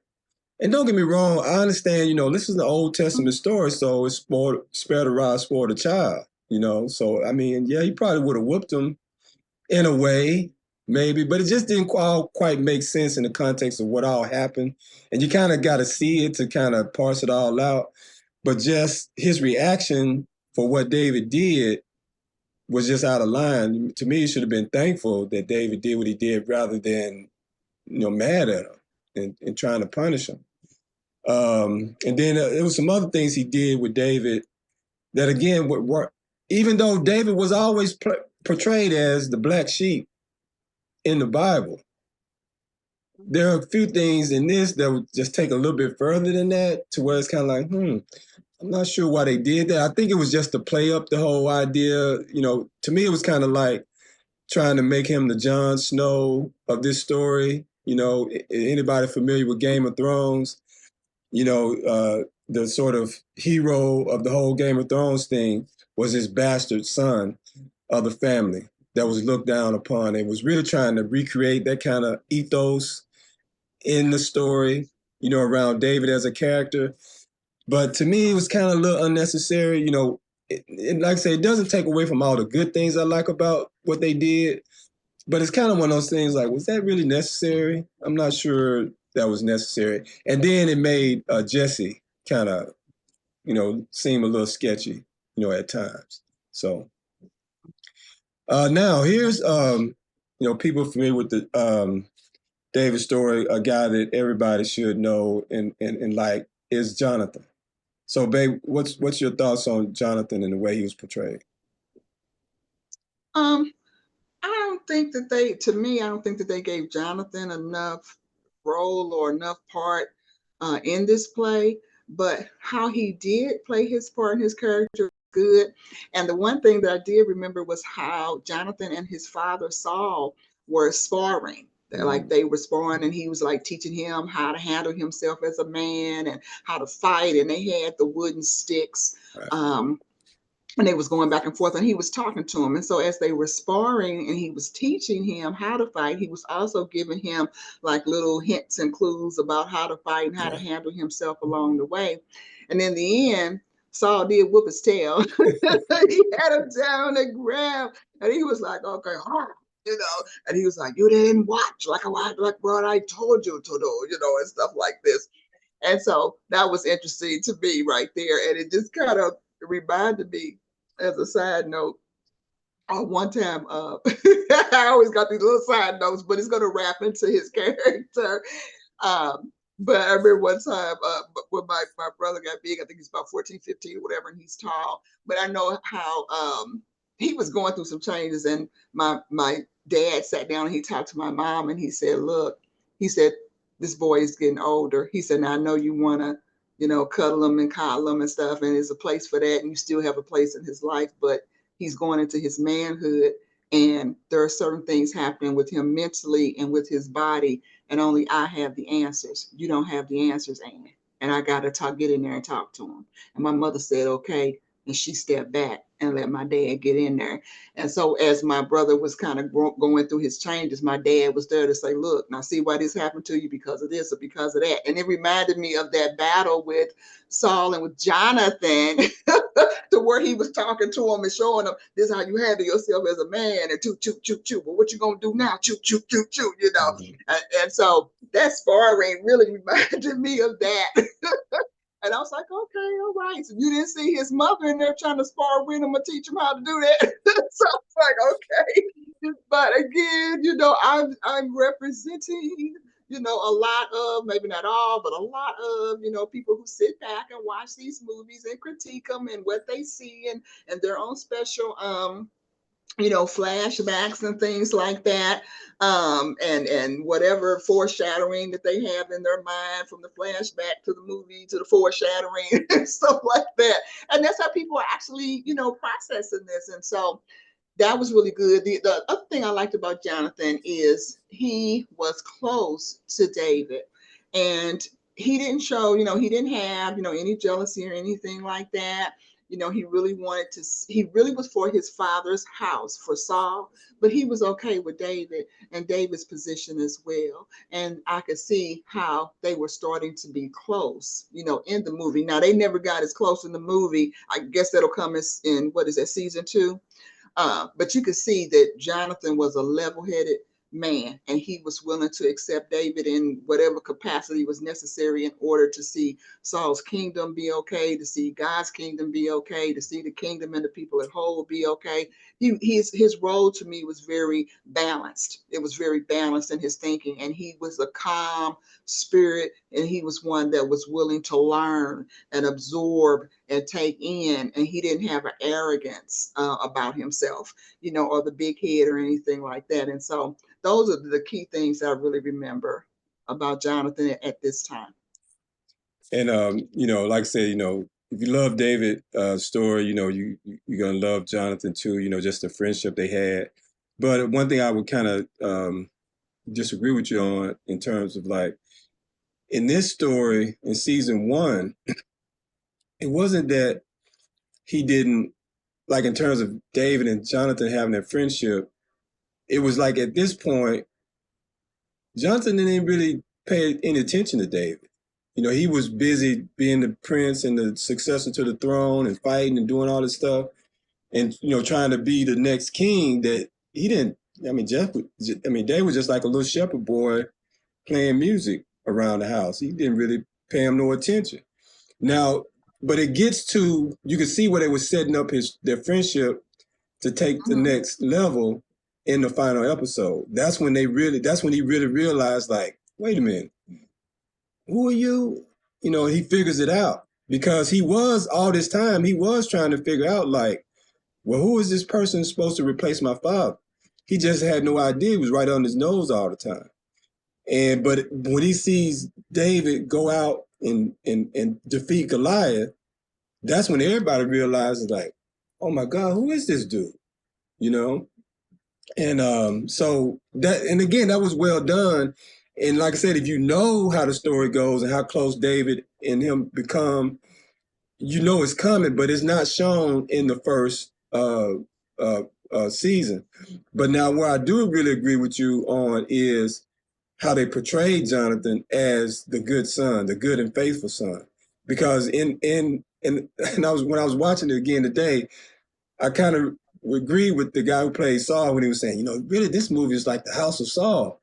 And don't get me wrong, I understand, you know, this is an Old Testament story, so it's spare the rod, spoil the child, you know. So, I mean, yeah, he probably would have whooped him in a way, maybe, but it just didn't quite make sense in the context of what all happened. And you kind of got to see it to kind of parse it all out. But just his reaction for what David did was just out of line. To me, he should have been thankful that David did what he did rather than, you know, mad at him and trying to punish him. And then there was some other things he did with David that, again, were even though David was always portrayed as the black sheep in the Bible, there are a few things in this that would just take a little bit further than that to where it's kind of like, I'm not sure why they did that. I think it was just to play up the whole idea. You know, to me, it was kind of like trying to make him the Jon Snow of this story. You know, anybody familiar with Game of Thrones, you know, the sort of hero of the whole Game of Thrones thing was his bastard son of the family that was looked down upon. It was really trying to recreate that kind of ethos in the story, you know, around David as a character. But to me, it was kind of a little unnecessary. You know, like I say, it doesn't take away from all the good things I like about what they did. but it's kind of one of those things like, was that really necessary? I'm not sure that was necessary. And then it made Jesse kind of, seem a little sketchy, at times. So now here's, people familiar with the David story, a guy that everybody should know and like is Jonathan. So, babe, what's your thoughts on Jonathan and the way he was portrayed? I don't think that I don't think that they gave Jonathan enough role or enough part in this play, but how he did play his part and his character was good. And the one thing that I did remember was how Jonathan and his father Saul were sparring. Like they were sparring, and he was like teaching him how to handle himself as a man and how to fight. And they had the wooden sticks. Right. And they was going back and forth, and he was talking to him. And so as they were sparring and he was teaching him how to fight, he was also giving him like little hints and clues about how to fight and how to handle himself along the way. And in the end, Saul did whoop his tail. He had him down and grabbed, and he was like, okay, and he was like, you didn't watch like what I told you to do, and stuff like this. And so that was interesting to me right there. And it just kind of reminded me, as a side note, one time, I always got these little side notes, but it's going to wrap into his character. But I remember one time when my brother got big, I think he's about 14, 15, or whatever, and he's tall. But I know how he was going through some changes, and my dad sat down and he talked to my mom, and he said, look, he said, this boy is getting older. He said, now I know you want to, cuddle him and coddle him and stuff, and there's a place for that, and you still have a place in his life, but he's going into his manhood, and there are certain things happening with him mentally and with his body, and only I have the answers. You don't have the answers, Amy. And I got to get in there and talk to him. And my mother said, okay. And she stepped back and let my dad get in there. And so as my brother was kind of going through his changes, my dad was there to say, look, now see why this happened to you because of this or because of that. And it reminded me of that battle with Saul and with Jonathan to where he was talking to him and showing him, this is how you handle yourself as a man, and choo. But what you going to do now? Choo. And so that sparring really reminded me of that. And I was like, okay, all right. So you didn't see his mother in there trying to spar with him or teach him how to do that. So I was like, okay. But again, I'm representing, a lot of, maybe not all, but a lot of, people who sit back and watch these movies and critique them and what they see and their own special flashbacks and things like that, and whatever foreshadowing that they have in their mind from the flashback to the movie to the foreshadowing and stuff like that. And that's how people are actually, processing this. And so that was really good. The other thing I liked about Jonathan is he was close to David, and he didn't show, he didn't have, any jealousy or anything like that. He really was for his father's house, for Saul, but he was okay with David and David's position as well. And I could see how they were starting to be close, in the movie. Now, they never got as close in the movie. I guess that'll come in, what is that, season 2? But you could see that Jonathan was a level-headed man, and he was willing to accept David in whatever capacity was necessary in order to see Saul's kingdom be okay, to see God's kingdom be okay, to see the kingdom and the people at whole be okay. His role to me was very balanced. It was very balanced in his thinking, and he was a calm spirit, and he was one that was willing to learn and absorb and take in, and he didn't have an arrogance about himself, or the big head or anything like that. And so those are the key things I really remember about Jonathan at this time. And like I said, if you love David's story, you're gonna love Jonathan too. Just the friendship they had. But one thing I would kind of disagree with you on in terms of like in this story in season 1, it wasn't that he didn't, like in terms of David and Jonathan having that friendship. It was like at this point, Jonathan didn't really pay any attention to David. He was busy being the prince and the successor to the throne and fighting and doing all this stuff and, trying to be the next king, that he didn't I mean, Dave was just like a little shepherd boy playing music around the house. He didn't really pay him no attention. Now, but it gets to, you can see where they were setting up their friendship to take the next level in the final episode. That's when he really realized, like, wait a minute, who are you? You know, he figures it out because he was all this time, he was trying to figure out, like, well, who is this person supposed to replace my father? He just had no idea. He was right on his nose all the time. But when he sees David go out and defeat Goliath, that's when everybody realizes, like, oh my God, who is this dude? You know? And so that, and again, that was well done. And like I said, if you know how the story goes and how close David and him become, you know it's coming, but it's not shown in the first season. But now, where I do really agree with you on is how they portrayed Jonathan as the good son, the good and faithful son. Because and when I was watching it again today, I kind of agreed with the guy who played Saul when he was saying, you know, really this movie is like the House of Saul.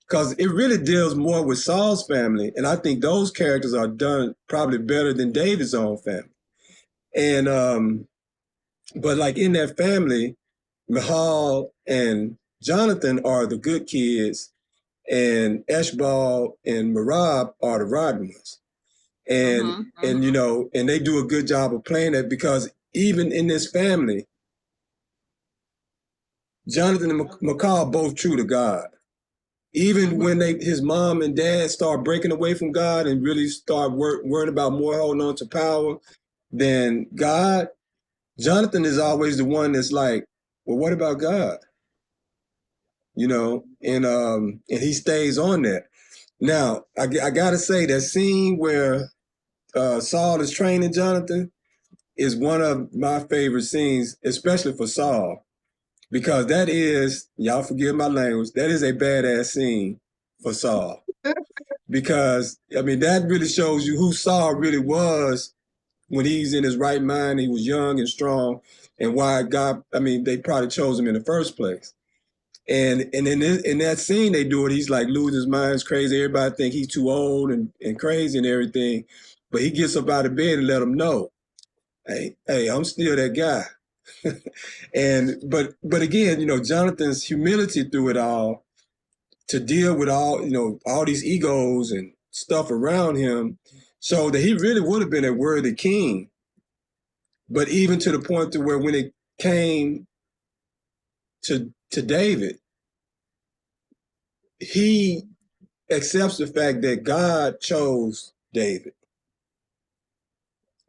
Because it really deals more with Saul's family. And I think those characters are done probably better than David's own family. And but like in that family, Michal and Jonathan are the good kids, and Eshbal and Merab are the rotten ones. And you know, and they do a good job of playing that, because even in this family, Jonathan and Michal both true to God. Even when his mom and dad start breaking away from God and really start worrying about more holding on to power than God, Jonathan is always the one that's like, well, what about God? You know, and he stays on that. Now, I gotta say, that scene where Saul is training Jonathan is one of my favorite scenes, especially for Saul, because that is, y'all forgive my language, that is a badass scene for Saul. Because, I mean, that really shows you who Saul really was when he's in his right mind, he was young and strong, and why God, I mean, they probably chose him in the first place. And in that scene, they do it. He's like losing his mind, it's crazy. Everybody think he's too old and crazy and everything. But he gets up out of bed and let them know, hey, I'm still that guy. But again, you know, Jonathan's humility through it all, to deal with all, you know, all these egos and stuff around him, so that he really would have been a worthy king. But even to the point to where when it came to David, he accepts the fact that God chose David.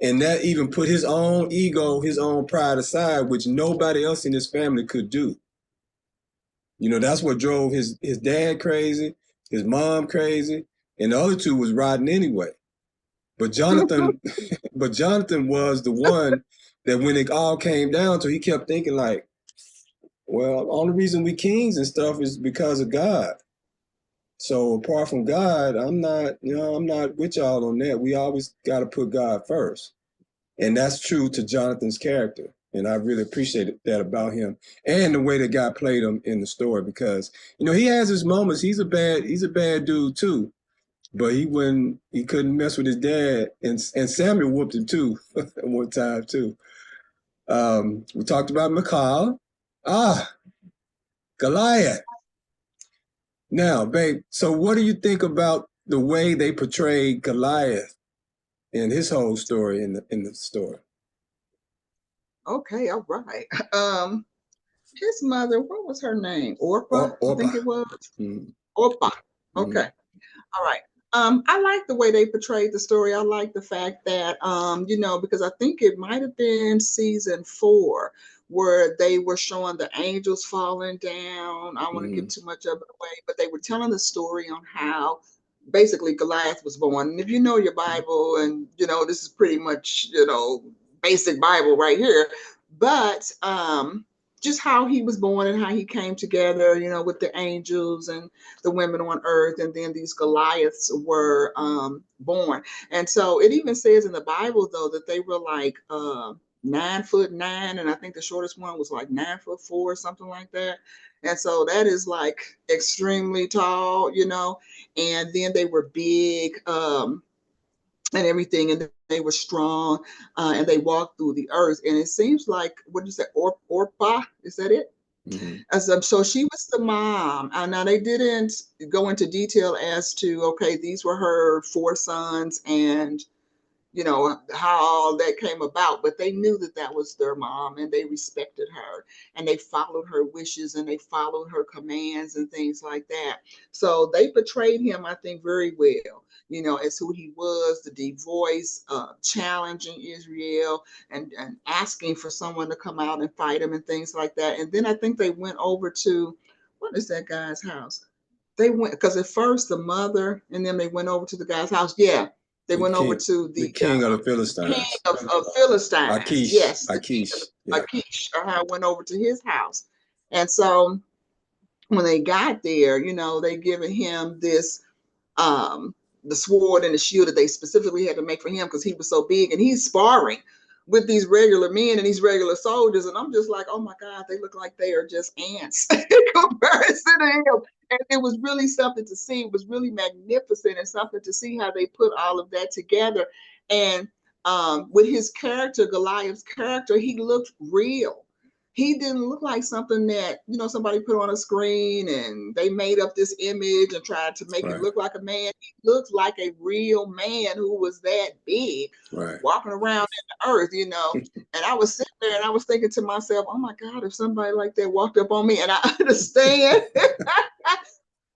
And that even put his own ego, his own pride aside, which nobody else in his family could do. You know, that's what drove his dad crazy, his mom crazy, and the other two was rotten anyway. But Jonathan, but Jonathan was the one that when it all came down to, he kept thinking like, well, the only reason we kings and stuff is because of God. So apart from God, I'm not with y'all on that. We always got to put God first. And that's true to Jonathan's character. And I really appreciated that about him, and the way that God played him in the story, because, you know, he has his moments. He's a bad dude too, but he couldn't mess with his dad. And Samuel whooped him too, one time too. We talked about Michal. Goliath. Now, babe, so what do you think about the way they portrayed Goliath and his whole story in the story? Okay, all right. His mother, what was her name? Orpah, I think it was. Orpah. Okay. All right. I like the way they portrayed the story. I like the fact that, you know, because I think it might have been season 4 where they were showing the angels falling down. I don't want to give too much of it away, but they were telling the story on how basically Goliath was born. And if you know your Bible, and, you know, this is pretty much, you know, basic Bible right here, but just how he was born and how he came together, you know, with the angels and the women on earth, and then these Goliaths were born. And so it even says in the Bible, though, that they were like 9'9", and I think the shortest one was like 9'4", something like that. And so that is like extremely tall, you know. And then they were big, and everything, and they were strong, and they walked through the earth. And it seems like, what did you say, Orpah? Is that it? So she was the mom. Now they didn't go into detail as to, okay, these were her 4 sons and you know how all that came about, but they knew that that was their mom, and they respected her, and they followed her wishes, and they followed her commands and things like that. So they portrayed him, I think, very well, you know, as who he was, the deep voice, challenging Israel, and asking for someone to come out and fight him and things like that. And then I think they went over to, what is that guy's house? They went, because at first the mother, and then they went over to the guy's house. Yeah, they went over to the king of the Philistines. King of Philistines. Achish. Yes, Achish. Yeah. Achish went over to his house. And so when they got there, you know, they given him this the sword and the shield that they specifically had to make for him because he was so big, and he's sparring with these regular men and these regular soldiers. And I'm just like, oh my God, they look like they are just ants in comparison to him. And it was really something to see. It was really magnificent, and something to see how they put all of that together. And with his character, Goliath's character, he looked real. He didn't look like something that, you know, somebody put on a screen and they made up this image and tried to make it look like a man. He looked like a real man who was that big, walking around in the earth, you know. And I was sitting there and I was thinking to myself, oh my God, if somebody like that walked up on me, and I understand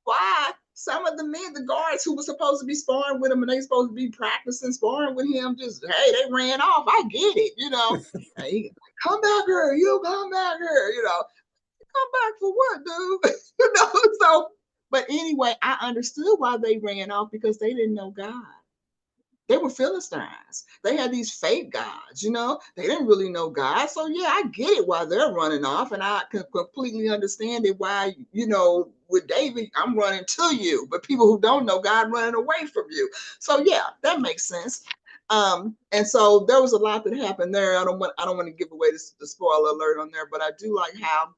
why some of the men, the guards who were supposed to be sparring with him, and they supposed to be practicing sparring with him, just, hey, they ran off. I get it, you know. Hey, come back here, you come back here, you know. Come back for what, dude? You know, so, but anyway, I understood why they ran off, because they didn't know God. They were Philistines. They had these fake gods, you know. They didn't really know God. So yeah, I get it why they're running off, and I can completely understand it why, you know, with David, I'm running to you, but people who don't know God running away from you. So yeah, that makes sense. And so there was a lot that happened there. I don't want to give away the spoiler alert on there, but I do like how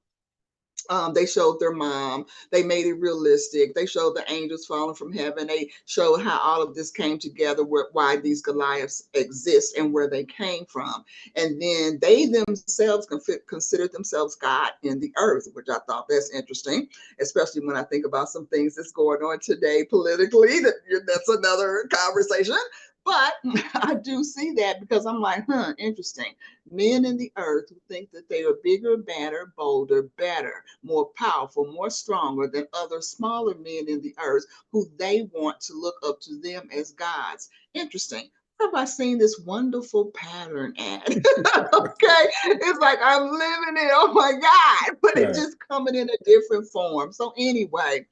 they showed their mom. They made it realistic. They showed the angels falling from heaven. They showed how all of this came together, why these Goliaths exist and where they came from. And then they themselves considered themselves God in the earth, which I thought that's interesting, especially when I think about some things that's going on today politically. That's another conversation. But I do see that, because I'm like, interesting. Men in the earth who think that they are bigger, badder, bolder, better, more powerful, more stronger than other smaller men in the earth, who they want to look up to them as gods. Interesting. Have I seen this wonderful pattern ad? Okay. It's like I'm living it. Oh my God. But it's just coming in a different form. So anyway,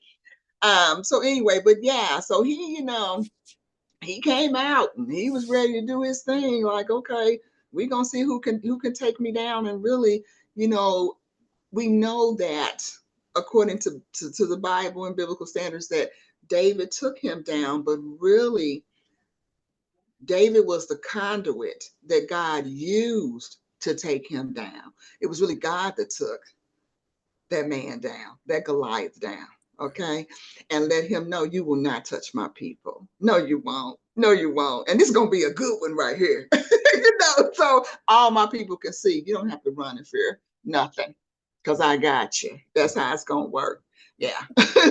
but yeah, so he, you know, he came out and he was ready to do his thing. Like, okay, we're gonna see who can take me down. And really, you know, we know that according to the Bible and biblical standards, that David took him down, but really David was the conduit that God used to take him down. It was really God that took that man down, that Goliath down. Okay. And let him know, you will not touch my people. No, you won't. No, you won't. And this is going to be a good one right here. You know, so all my people can see, you don't have to run in fear. Nothing. Because I got you. That's how it's going to work. Yeah.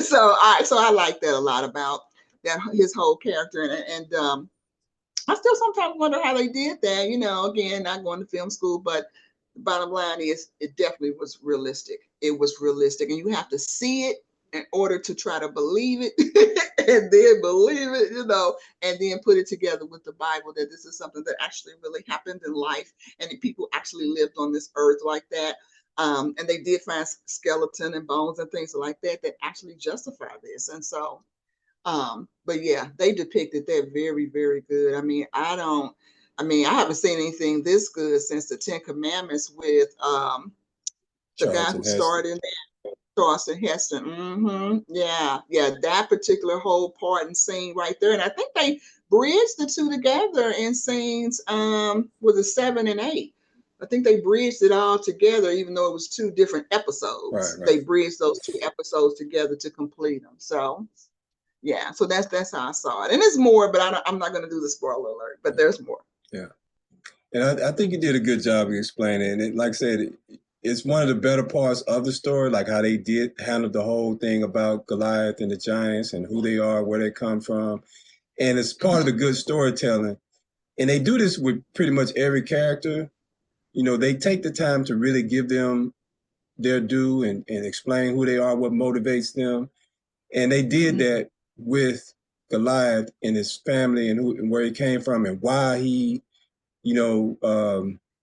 So I like that a lot about that, his whole character. And I still sometimes wonder how they did that. You know, again, not going to film school, but the bottom line is it definitely was realistic. It was realistic, and you have to see it in order to try to believe it and then believe it, you know, and then put it together with the Bible that this is something that actually really happened in life, and that people actually lived on this earth like that. And they did find skeleton and bones and things like that that actually justify this. And so but yeah, they depicted that very, very good. I mean, I haven't seen anything this good since the Ten Commandments with the guy who starred in that, Charlton Heston. Yeah, that particular whole part and scene right there. And I think they bridged the two together in scenes was it 7 and 8. I think they bridged it all together, even though it was 2 different episodes. Right. They bridged those 2 episodes together to complete them. So, yeah, so that's how I saw it. And it's more, but I'm not going to do the spoiler alert, but there's more. Yeah. And I think you did a good job of explaining it. And it, like I said, it's one of the better parts of the story, like how they did handle the whole thing about Goliath and the giants and who they are, where they come from. And it's part of the good storytelling. And they do this with pretty much every character. You know, they take the time to really give them their due and explain who they are, what motivates them. And they did that with Goliath and his family and where he came from and why he, you know,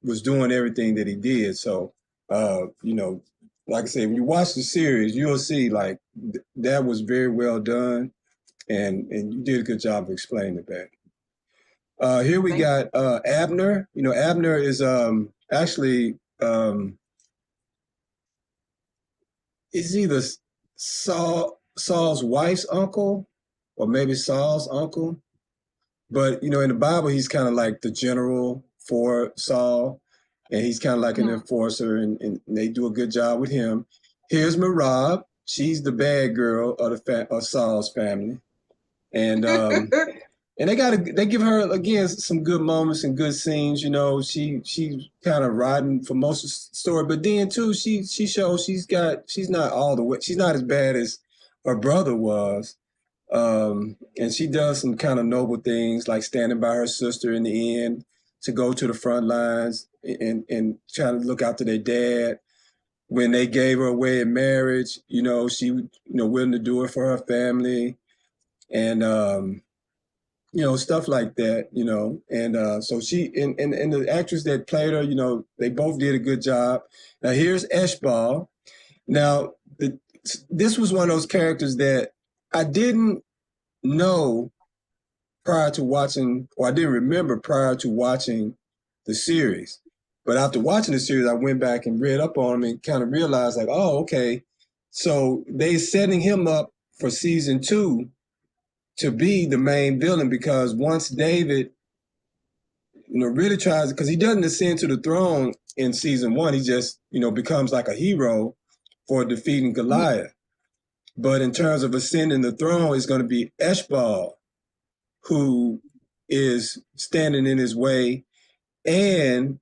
was doing everything that he did. So, you know, like I said, when you watch the series, you'll see like that was very well done. And you did a good job of explaining it back. Here we got Abner. You know, Abner is actually is either Saul's wife's uncle or maybe Saul's uncle. But, you know, in the Bible, he's kind of like the general for Saul. And he's kind of like an enforcer, and they do a good job with him. Here's Merab. She's the bad girl of Saul's family. And and they give her again some good moments and good scenes. You know, she's kind of riding for most of the story, but then too she shows she's not all the way. She's not as bad as her brother was, and she does some kind of noble things like standing by her sister in the end to go to the front lines and try to look after their dad. When they gave her away in marriage, you know, she willing to do it for her family, and you know, stuff like that, you know. And so she and the actress that played her, you know, they both did a good job. Now here's Eshbal. Now this was one of those characters that I didn't know prior to watching, or I didn't remember prior to watching the series. But after watching the series, I went back and read up on him and kind of realized like, oh, okay. So they setting him up for season 2 to be the main villain, because once David, you know, really tries, because he doesn't ascend to the throne in season 1, he just, you know, becomes like a hero for defeating Goliath. But in terms of ascending the throne, it's going to be Eshbal who is standing in his way, and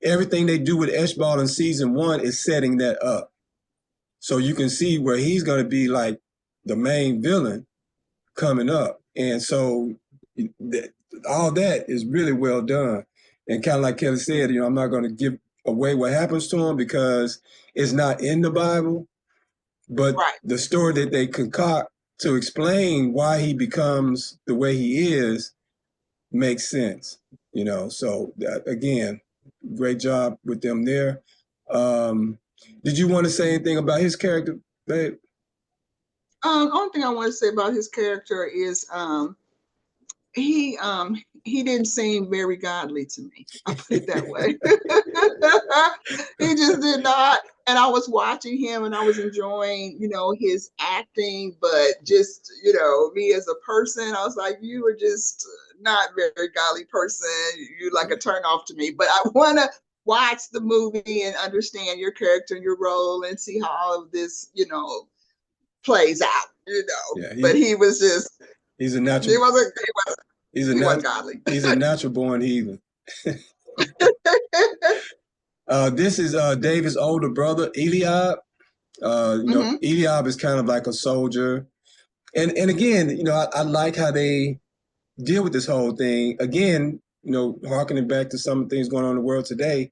everything they do with Eshbal in season 1 is setting that up. So you can see where he's going to be like the main villain coming up. And so all that is really well done. And kind of like Kelly said, you know, I'm not going to give away what happens to him because it's not in the Bible, but the story that they concoct to explain why he becomes the way he is makes sense, you know. So again, great job with them there. Did you want to say anything about his character, babe? Only thing I want to say about his character is he didn't seem very godly to me. I'll put it that way. He just did not. And I was watching him and I was enjoying, you know, his acting, but just, you know, me as a person, I was like, you are just not very godly person. You're like a turn off to me. But I want to watch the movie and understand your character and your role and see how all of this, you know, plays out, you know. Yeah, but he was just, he's a natural. He wasn't godly. He's a natural born heathen. This is David's older brother, Eliab. You know, Eliab is kind of like a soldier. And again, you know, I like how they deal with this whole thing. Again, you know, harkening back to some of the things going on in the world today,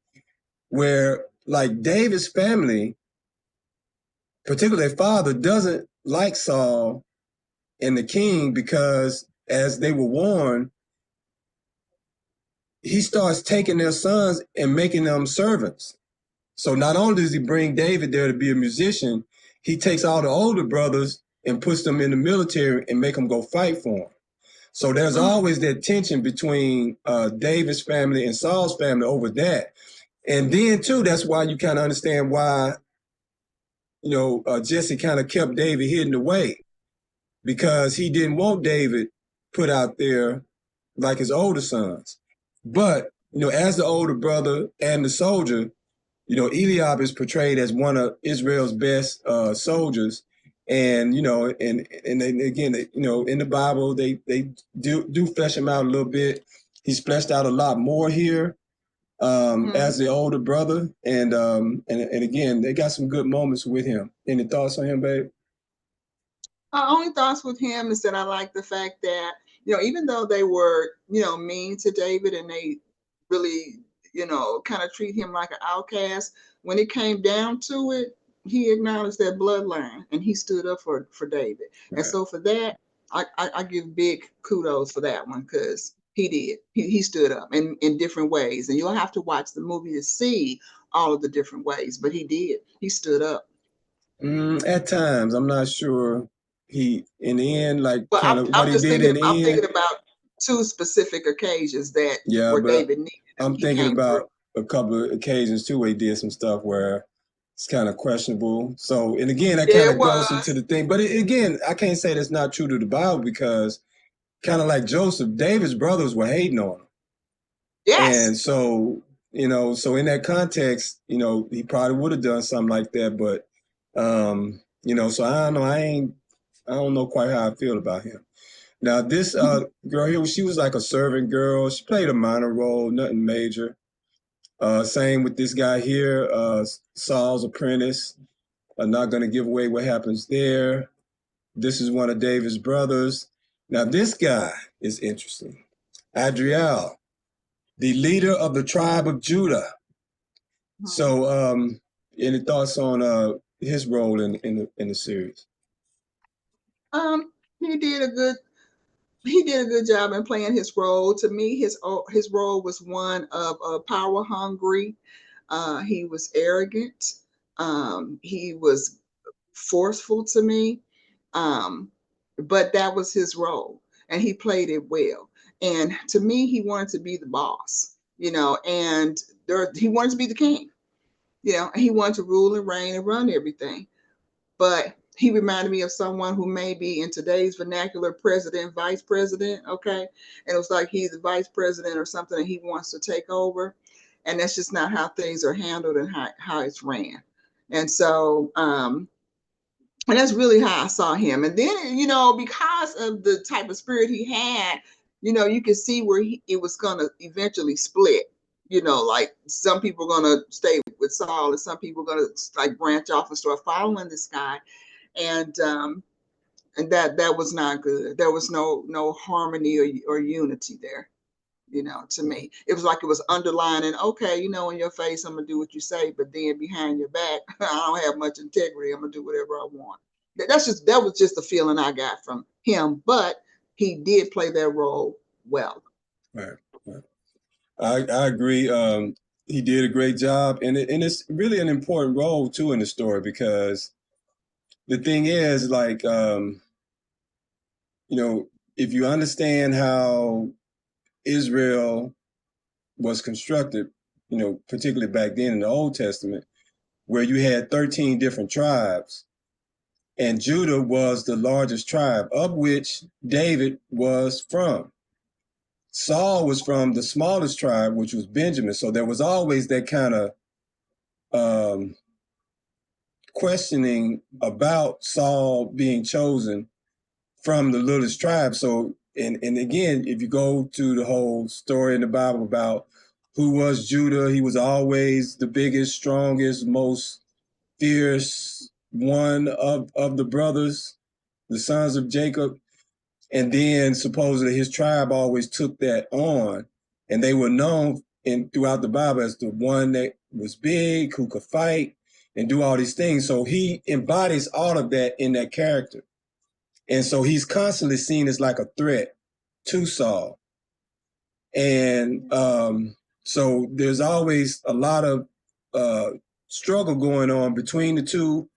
where like David's family, particularly their father, doesn't like Saul and the king because, as they were warned, he starts taking their sons and making them servants. So not only does he bring David there to be a musician, he takes all the older brothers and puts them in the military and make them go fight for him. So there's always that tension between David's family and Saul's family over that. And then too, that's why you kind of understand why, you know, Jesse kind of kept David hidden away, because he didn't want David put out there like his older sons. But as the older brother and the soldier, Eliab is portrayed as one of Israel's best soldiers. And, and again, in the Bible, they do flesh him out a little bit. He's fleshed out a lot more here as the older brother. And again, they got some good moments with him. Any thoughts on him, babe? Only thoughts with him is that I like the fact that, even though they were, mean to David and they really, kind of treat him like an outcast, when it came down to it, he acknowledged their bloodline and he stood up for David. Right. And so for that, I give big kudos for that one, because he did. He stood up in different ways. And you'll have to watch the movie to see all of the different ways, but he did. He stood up. At times, I'm not sure. He, in the end, like well, kind of what he did in the end. I'm thinking about two specific occasions that where David needed. I'm thinking about a couple of occasions too where he did some stuff where it's kind of questionable. So, and again, that kind of goes into the thing. But again, I can't say that's not true to the Bible, because kind of like Joseph, David's brothers were hating on him. Yes. And so, so in that context, he probably would have done something like that. But, so I don't know. I don't know quite how I feel about him. Now, this girl here, she was like a servant girl. She played a minor role, nothing major. Same with this guy here, Saul's apprentice. I'm not going to give away what happens there. This is one of David's brothers. Now, this guy is interesting. Adriel, the leader of the tribe of Judah. So, any thoughts on his role in the series? He did a good job in playing his role. To me, his role was one of power hungry. He was arrogant. He was forceful to me. But that was his role, and he played it well. And to me, he wanted to be the boss, and he wanted to be the king, and he wanted to rule and reign and run everything. But he reminded me of someone who may be, in today's vernacular, president, vice president, okay? And it was like he's the vice president or something and he wants to take over. And that's just not how things are handled and how it's ran. And so, and that's really how I saw him. And then, because of the type of spirit he had, you could see where it was going to eventually split. Like some people are going to stay with Saul and some people are going to like branch off and start following this guy. And that was not good. There was no harmony or unity there, to me. It was like it was underlining, okay, in your face, I'm going to do what you say, but then behind your back, I don't have much integrity. I'm going to do whatever I want. That was just the feeling I got from him, but he did play that role well. Right. I agree. He did a great job, and it's really an important role too in the story, because the thing is, like, if you understand how Israel was constructed, particularly back then in the Old Testament, where you had 13 different tribes, and Judah was the largest tribe, of which David was from. Saul was from the smallest tribe, which was Benjamin. So there was always that kind of questioning about Saul being chosen from the littlest tribe. So, and again, if you go to the whole story in the Bible about who was Judah, he was always the biggest, strongest, most fierce one of the brothers, the sons of Jacob. And then supposedly his tribe always took that on, and they were known throughout the Bible as the one that was big, who could fight and do all these things. So he embodies all of that in that character. And so he's constantly seen as like a threat to Saul. And so there's always a lot of struggle going on between the two.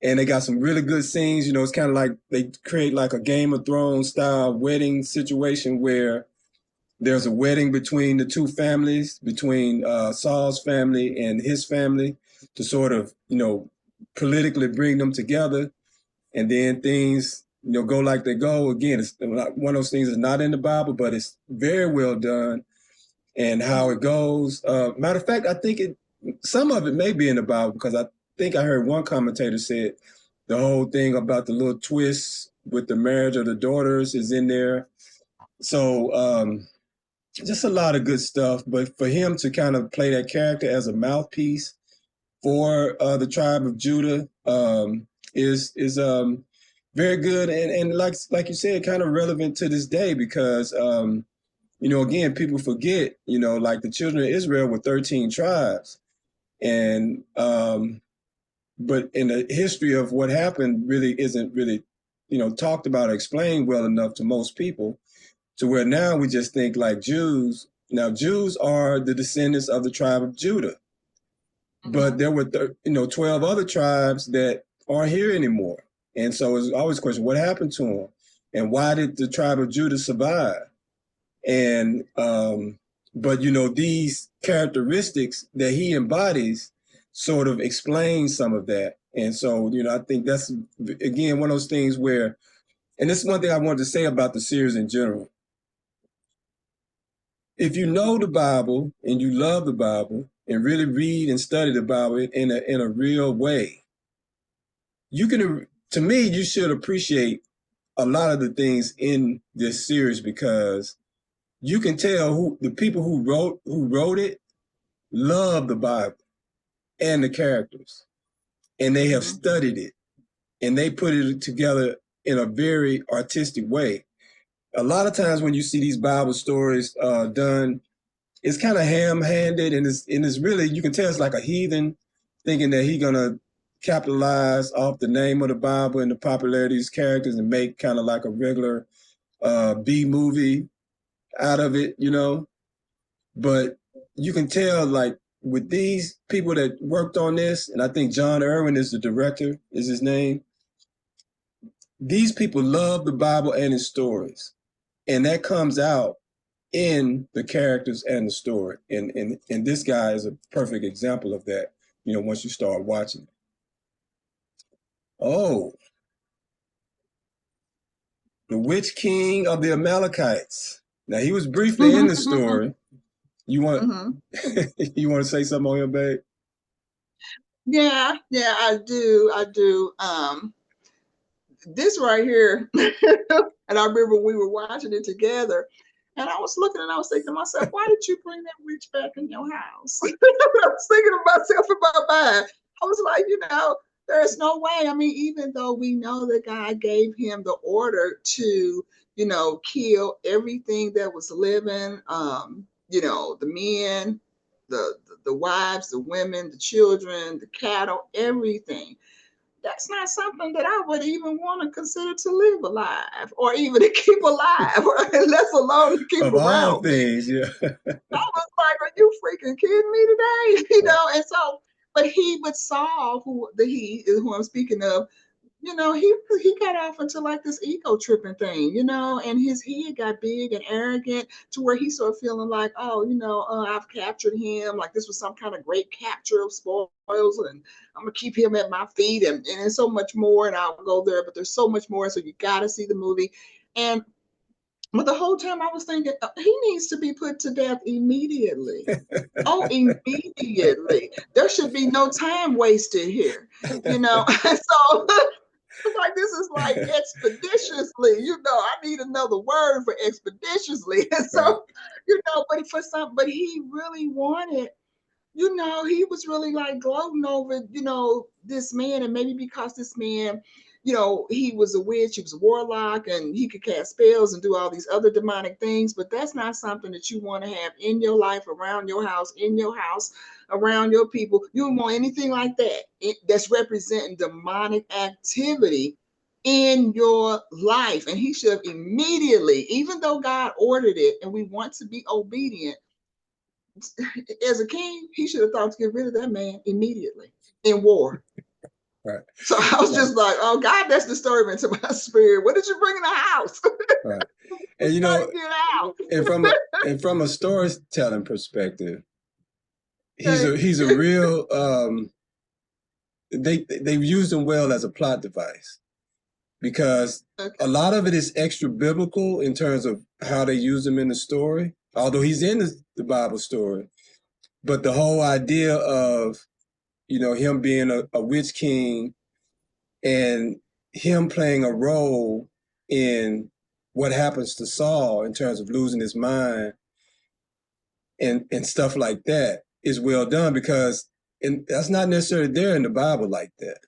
And they got some really good scenes. It's kind of like they create like a Game of Thrones style wedding situation where there's a wedding between the two families, between Saul's family and his family, to sort of, politically bring them together. And then things, go like they go. Again, it's one of those things that's not in the Bible, but it's very well done. and how it goes. Matter of fact, I think some of it may be in the Bible, because I think I heard one commentator said the whole thing about the little twists with the marriage of the daughters is in there. So just a lot of good stuff. But for him to kind of play that character as a mouthpiece for the tribe of Judah is very good, and like you said, kind of relevant to this day, because again, people forget, like the children of Israel were 13 tribes, and but in the history of what happened really isn't really talked about or explained well enough to most people, to where now we just think like Jews. Now Jews are the descendants of the tribe of Judah. But there were 12 other tribes that aren't here anymore. And so it's always a question, what happened to them? And why did the tribe of Judah survive? And but these characteristics that he embodies sort of explain some of that. And so, I think that's, again, one of those things where, and this is one thing I wanted to say about the series in general. If you know the Bible and you love the Bible and really read and study the Bible in a real way, to me, you should appreciate a lot of the things in this series, because you can tell who the people who wrote it love the Bible and the characters, and they have studied it, and they put it together in a very artistic way. A lot of times when you see these Bible stories done, it's kind of ham-handed, and it's really, you can tell it's like a heathen thinking that he's gonna capitalize off the name of the Bible and the popularity of these characters and make kind of like a regular B movie out of it, But you can tell, like, with these people that worked on this, and I think John Irwin is the director, is his name. These people love the Bible and its stories, and that comes out in the characters and the story. And this guy is a perfect example of that, once you start watching. Oh, the Witch King of the Amalekites. Now, he was briefly in the story. You want you want to say something on him, babe? Yeah, I do. This right here, and I remember we were watching it together, and I was looking and I was thinking to myself, why did you bring that witch back in your house? I was thinking to myself in my mind. I was like, there's no way. I mean, even though we know that God gave him the order to, kill everything that was living, the men, the wives, the women, the children, the cattle, everything. That's not something that I would even want to consider to live alive, or even to keep alive, let alone to keep of around all things, me. Yeah. I was like, are you freaking kidding me today? And so, but he would Saul, who I'm speaking of, he got off into like this ego tripping thing, and his head got big and arrogant to where he started feeling like, I've captured him, like this was some kind of great capture of spoils, and I'm gonna keep him at my feet, and there's so much more, and I'll go there, but there's so much more, so you gotta see the movie. But the whole time I was thinking, he needs to be put to death immediately. Immediately. There should be no time wasted here, So like, this is like expeditiously, I need another word for expeditiously. And so, but he really wanted, he was really like gloating over, this man. And maybe because this man, he was a witch, he was a warlock, and he could cast spells and do all these other demonic things. But that's not something that you want to have in your life, around your house, in your house, around your people. You don't want anything like that that's representing demonic activity in your life. And he should have immediately, even though God ordered it and we want to be obedient, as a king, he should have thought to get rid of that man immediately in war. Right. So I was just like, oh God, that's disturbing to my spirit. What did you bring in the house? Right. And get out. and from a storytelling perspective, he's a real they've used him well as a plot device, because a lot of it is extra biblical in terms of how they use him in the story. although he's in the Bible story. But the whole idea of, you know, him being a witch king and him playing a role in what happens to Saul in terms of losing his mind and stuff like that is well done, because that's not necessarily there in the Bible like that.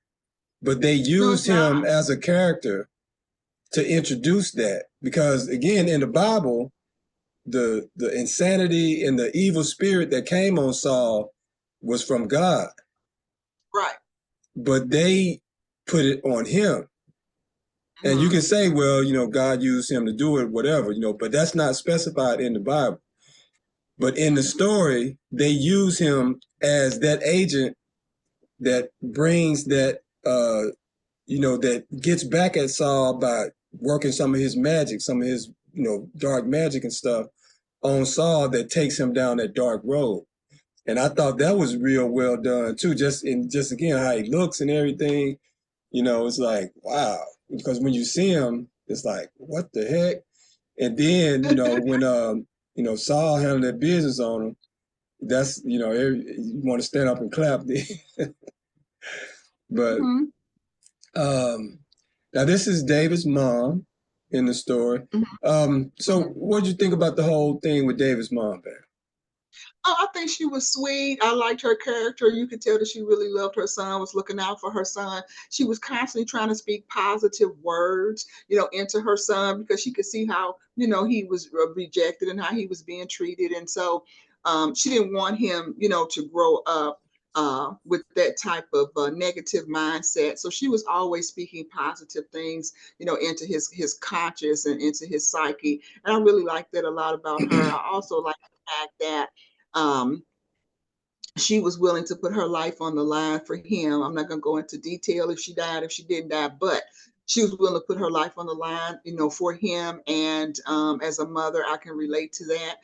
But they used him as a character to introduce that, because again, in the Bible, the insanity and the evil spirit that came on Saul was from God. Right. But they put it on him. And you can say, well, you know, God used him to do it, whatever, you know, but that's not specified in the Bible. But in the story, they use him as that agent that brings that, you know, that gets back at Saul by working some of his magic, some of his, you know, dark magic and stuff on Saul that takes him down that dark road. And I thought that was real well done too, just again, how he looks and everything, you know, it's like, wow. Because when you see him, it's like, what the heck? And then, you know, when, you know, Saul handled that business on him, that's, you know, you want to stand up and clap. But now this is David's mom in the story. So what did you think about the whole thing with David's mom, Bear? Oh, I think she was sweet. I liked her character. You could tell that she really loved her son, was looking out for her son. She was constantly trying to speak positive words, you know, into her son, because she could see how, you know, he was rejected and how he was being treated. And so she didn't want him, you know, to grow up with that type of negative mindset. So she was always speaking positive things, you know, into his conscious and into his psyche. And I really liked that a lot about her. I also like the fact that she was willing to put her life on the line for him. I'm not going to go into detail if she died, if she didn't die, but she was willing to put her life on the line, you know, for him. And as a mother, I can relate to that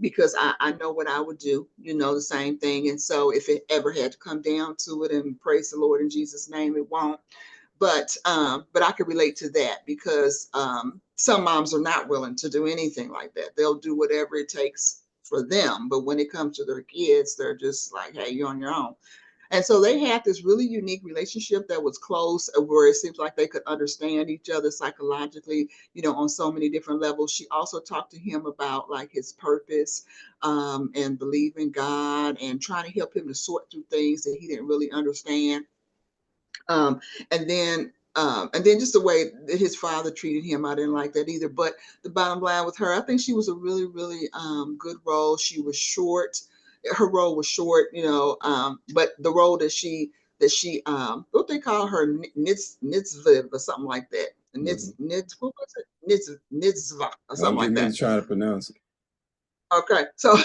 because I know what I would do, you know, the same thing. And so if it ever had to come down to it, and praise the Lord in Jesus' name, it won't. But I could relate to that, because some moms are not willing to do anything like that. They'll do whatever it takes for them, but when it comes to their kids, they're just like, hey, you're on your own. And so they had this really unique relationship that was close, where it seems like they could understand each other psychologically, you know, on so many different levels. She also talked to him about like his purpose and believing God, and trying to help him to sort through things that he didn't really understand. Um, and then just the way that his father treated him, I didn't like that either. But the bottom line with her, I think she was a really, really good role. She was short. Her role was short, you know, but the role that she what they call her, Nitzviv or something like that. Nitz, what was it? Nitzva or something like that. I'm trying to pronounce it. Okay, so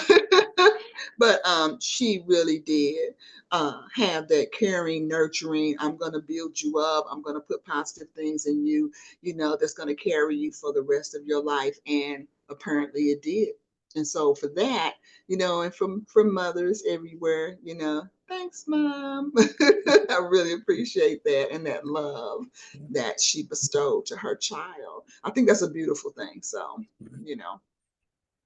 but she really did have that caring, nurturing. I'm going to build you up. I'm going to put positive things in you, you know, that's going to carry you for the rest of your life. And apparently it did. And so for that, you know, and from mothers everywhere, you know, thanks, Mom. I really appreciate that, and that love that she bestowed to her child. I think that's a beautiful thing. So, you know.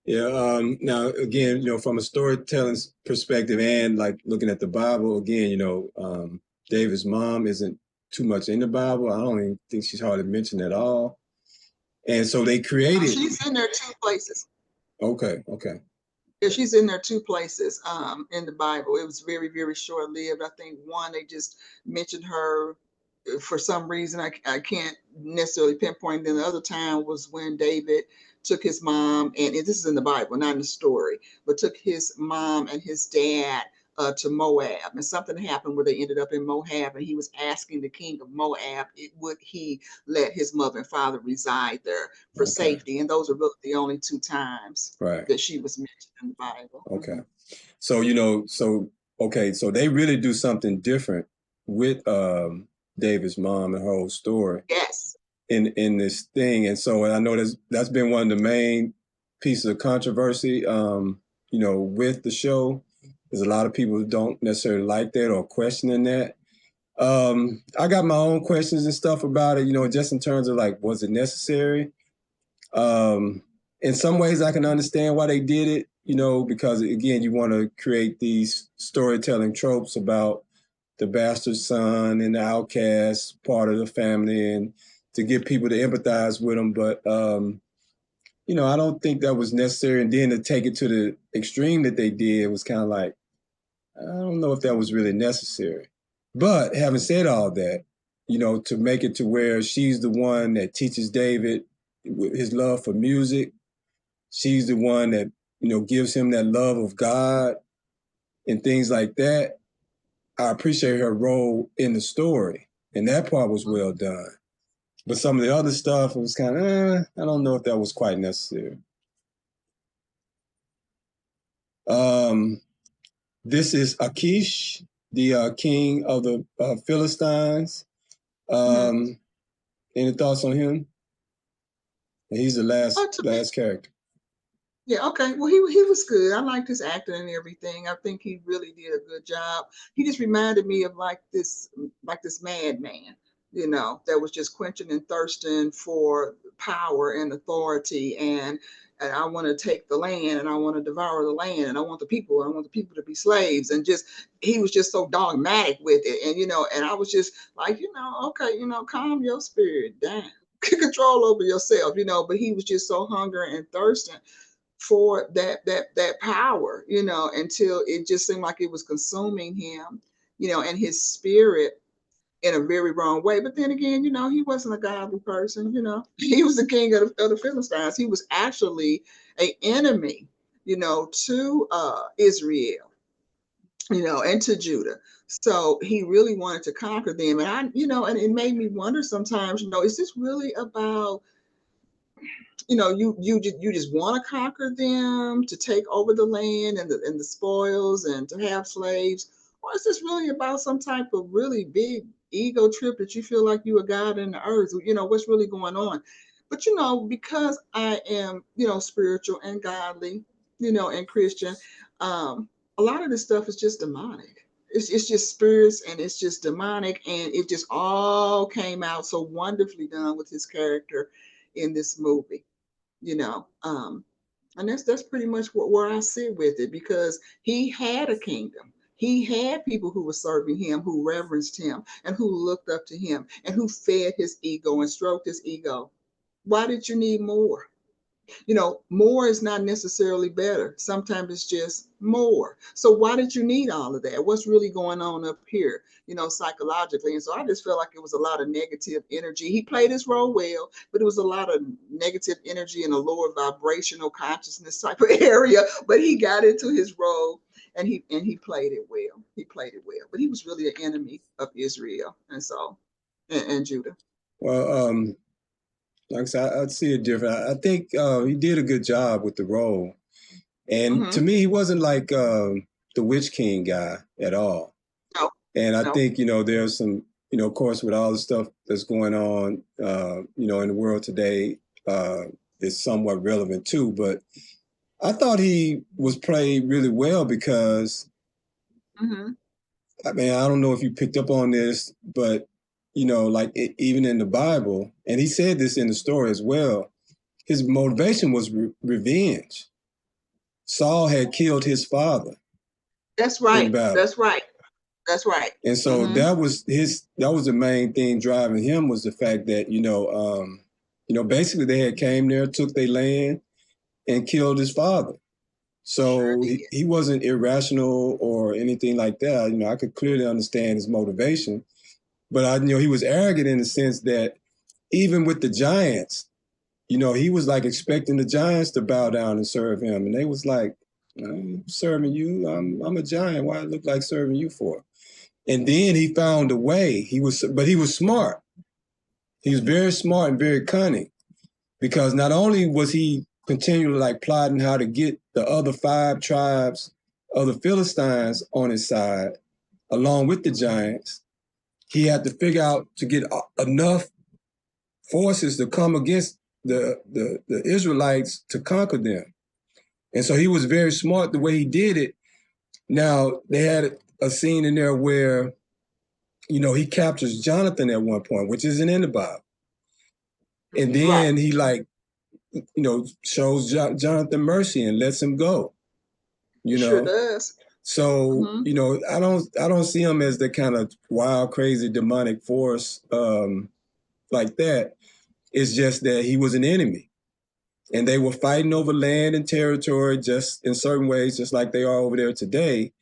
Yeah. Now, again, you know, from a storytelling perspective and like looking at the Bible, again, you know, David's mom isn't too much in the Bible. I don't even think she's hardly mentioned at all. And so they created. She's in there 2 places. Okay. Yeah, she's in there 2 places in the Bible. It was very, very short lived. I think one, they just mentioned her for some reason. I can't necessarily pinpoint. Then the other time was when David took his mom, and this is in the Bible, not in the story, but took his mom and his dad to Moab, and something happened where they ended up in Moab, and he was asking the king of Moab, would he let his mother and father reside there for safety. And those are really the only 2 times that she was mentioned in the Bible. Okay. So, you know, so they really do something different with David's mom and her whole story. Yes. In this thing. And so I know that's been one of the main pieces of controversy, you know, with the show. There's a lot of people who don't necessarily like that or questioning that. I got my own questions and stuff about it, you know, just in terms of like, was it necessary? And in some ways I can understand why they did it, you know, because again, you want to create these storytelling tropes about the bastard son and the outcast part of the family and to get people to empathize with them. But, you know, I don't think that was necessary. And then to take it to the extreme that they did was kind of like, I don't know if that was really necessary. But having said all that, you know, to make it to where she's the one that teaches David his love for music. She's the one that, you know, gives him that love of God and things like that. I appreciate her role in the story. And that part was well done. But some of the other stuff was kind of, I don't know if that was quite necessary. This is Achish, the king of the Philistines. Any thoughts on him? He's the last character. Yeah, okay. Well, he was good. I liked his acting and everything. I think he really did a good job. He just reminded me of like this madman, you know, that was just quenching and thirsting for power and authority, and I want to take the land, and I want to devour the land, and I want the people to be slaves, and just he was just so dogmatic with it, and you know, and I was just like, you know, okay, you know, calm your spirit down, control over yourself, you know. But he was just so hungry and thirsting for that power, you know, until it just seemed like it was consuming him, you know, and his spirit in a very wrong way. But then again, you know, he wasn't a godly person, you know. He was the king of the Philistines. He was actually an enemy, you know, to Israel, you know, and to Judah. So he really wanted to conquer them. And I, you know, and it made me wonder sometimes, you know, is this really about, you know, you just want to conquer them, to take over the land and the spoils and to have slaves, or is this really about some type of really big ego trip that you feel like you are God in the earth? You know, what's really going on? But you know, because I am, you know, spiritual and godly, you know, and Christian, a lot of this stuff is just demonic. It's just spirits, and it's just demonic, and it just all came out so wonderfully done with his character in this movie, you know. And that's pretty much where I sit with it, because he had a kingdom. He had people who were serving him, who reverenced him, and who looked up to him, and who fed his ego and stroked his ego. Why did you need more? You know, more is not necessarily better. Sometimes it's just more. So why did you need all of that? What's really going on up here, you know, psychologically? And so I just felt like it was a lot of negative energy. He played his role well, but it was a lot of negative energy in a lower vibrational consciousness type of area. But he got into his role, and he played it well. He played it well. But he was really an enemy of Israel, and so and Judah. Well, like I said, I'd see it different. I think he did a good job with the role. And to me, he wasn't like the Witch King guy at all. No. And I think, you know, there's some, you know, of course, with all the stuff that's going on, you know, in the world today, is somewhat relevant too. But I thought he was played really well because, I mean, I don't know if you picked up on this, but you know, like even in the Bible, and he said this in the story as well, his motivation was revenge. Saul had killed his father. That's right. That's right. That's right. And so that was the main thing driving him, was the fact that, you know, basically they had came there, took their land, and killed his father. So he wasn't irrational or anything like that. You know, I could clearly understand his motivation. But you know, he was arrogant in the sense that even with the giants, you know, he was like expecting the giants to bow down and serve him. And they was like, I'm serving you. I'm a giant. Why I look like serving you for? And then he found a way. But he was smart. He was very smart and very cunning, because not only was he continually like plotting how to get the other 5 tribes of the Philistines on his side, along with the giants, he had to figure out to get enough forces to come against the Israelites to conquer them. And so he was very smart the way he did it. Now, they had a scene in there where, you know, he captures Jonathan at one point, which isn't in the Bible. And then he like shows Jonathan mercy and lets him go. Sure does. So, I don't see him as the kind of wild, crazy, demonic force like that. It's just that he was an enemy. And they were fighting over land and territory just in certain ways, just like they are over there today.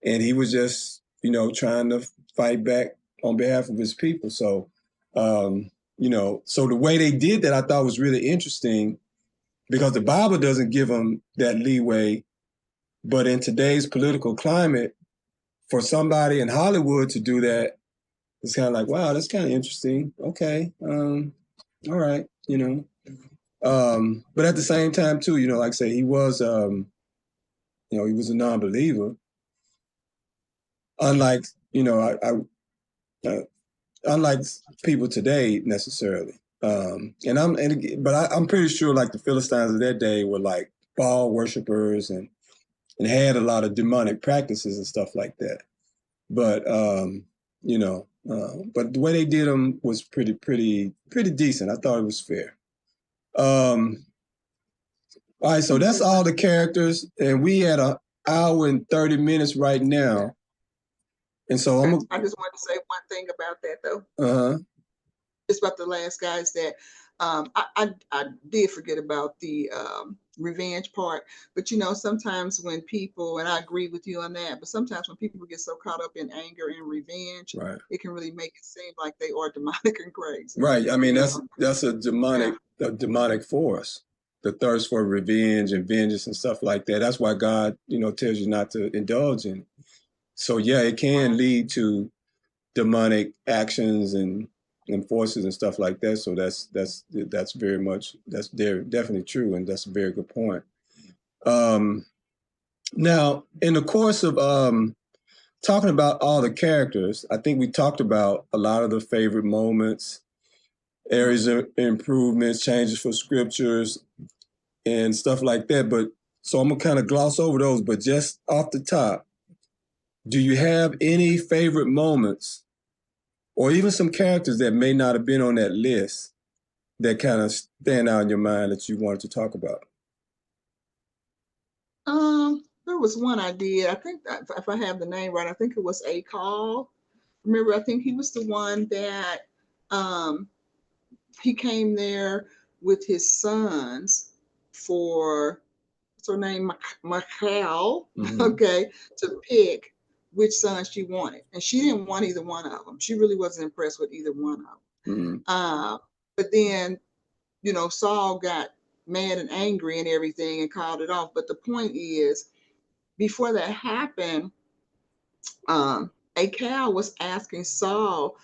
And he was just, trying to fight back on behalf of his people. So, so the way they did that, I thought was really interesting because the Bible doesn't give them that leeway. But in today's political climate, for somebody in Hollywood to do that, it's kind of like, wow, that's kind of interesting. Okay. All right. But at the same time too, like I say, he was, he was a non-believer. Unlike, unlike people today necessarily. But I'm pretty sure like the Philistines of that day were like Baal worshipers and had a lot of demonic practices and stuff like that. But but the way they did them was pretty decent. I thought it was fair. All right, so that's all the characters, and we had an hour and 30 minutes right now. And so I just want to say one thing about that though. It's about the last guys that I did forget about the revenge part, but sometimes when people, and I agree with you on that, but sometimes when people get so caught up in anger and revenge, it can really make it seem like they are demonic and crazy. Right. I mean, that's a demonic force, the thirst for revenge and vengeance and stuff like that. That's why God, tells you not to indulge in it. So yeah, it can lead to demonic actions and forces and stuff like that. So that's definitely true, and that's a very good point. Now, in the course of talking about all the characters, I think we talked about a lot of the favorite moments, areas of improvements, changes for scriptures, and stuff like that. But so I'm gonna kind of gloss over those. But just off the top, do you have any favorite moments, or even some characters that may not have been on that list that kind of stand out in your mind that you wanted to talk about? There was one I did. I think if I have the name right, I think it was Akal. Remember, I think he was the one that he came there with his sons for, what's her name, Michal, okay, to pick which son she wanted. And she didn't want either one of them. She really wasn't impressed with either one of them. But then, Saul got mad and angry and everything and called it off. But the point is, before that happened, Akal was asking Saul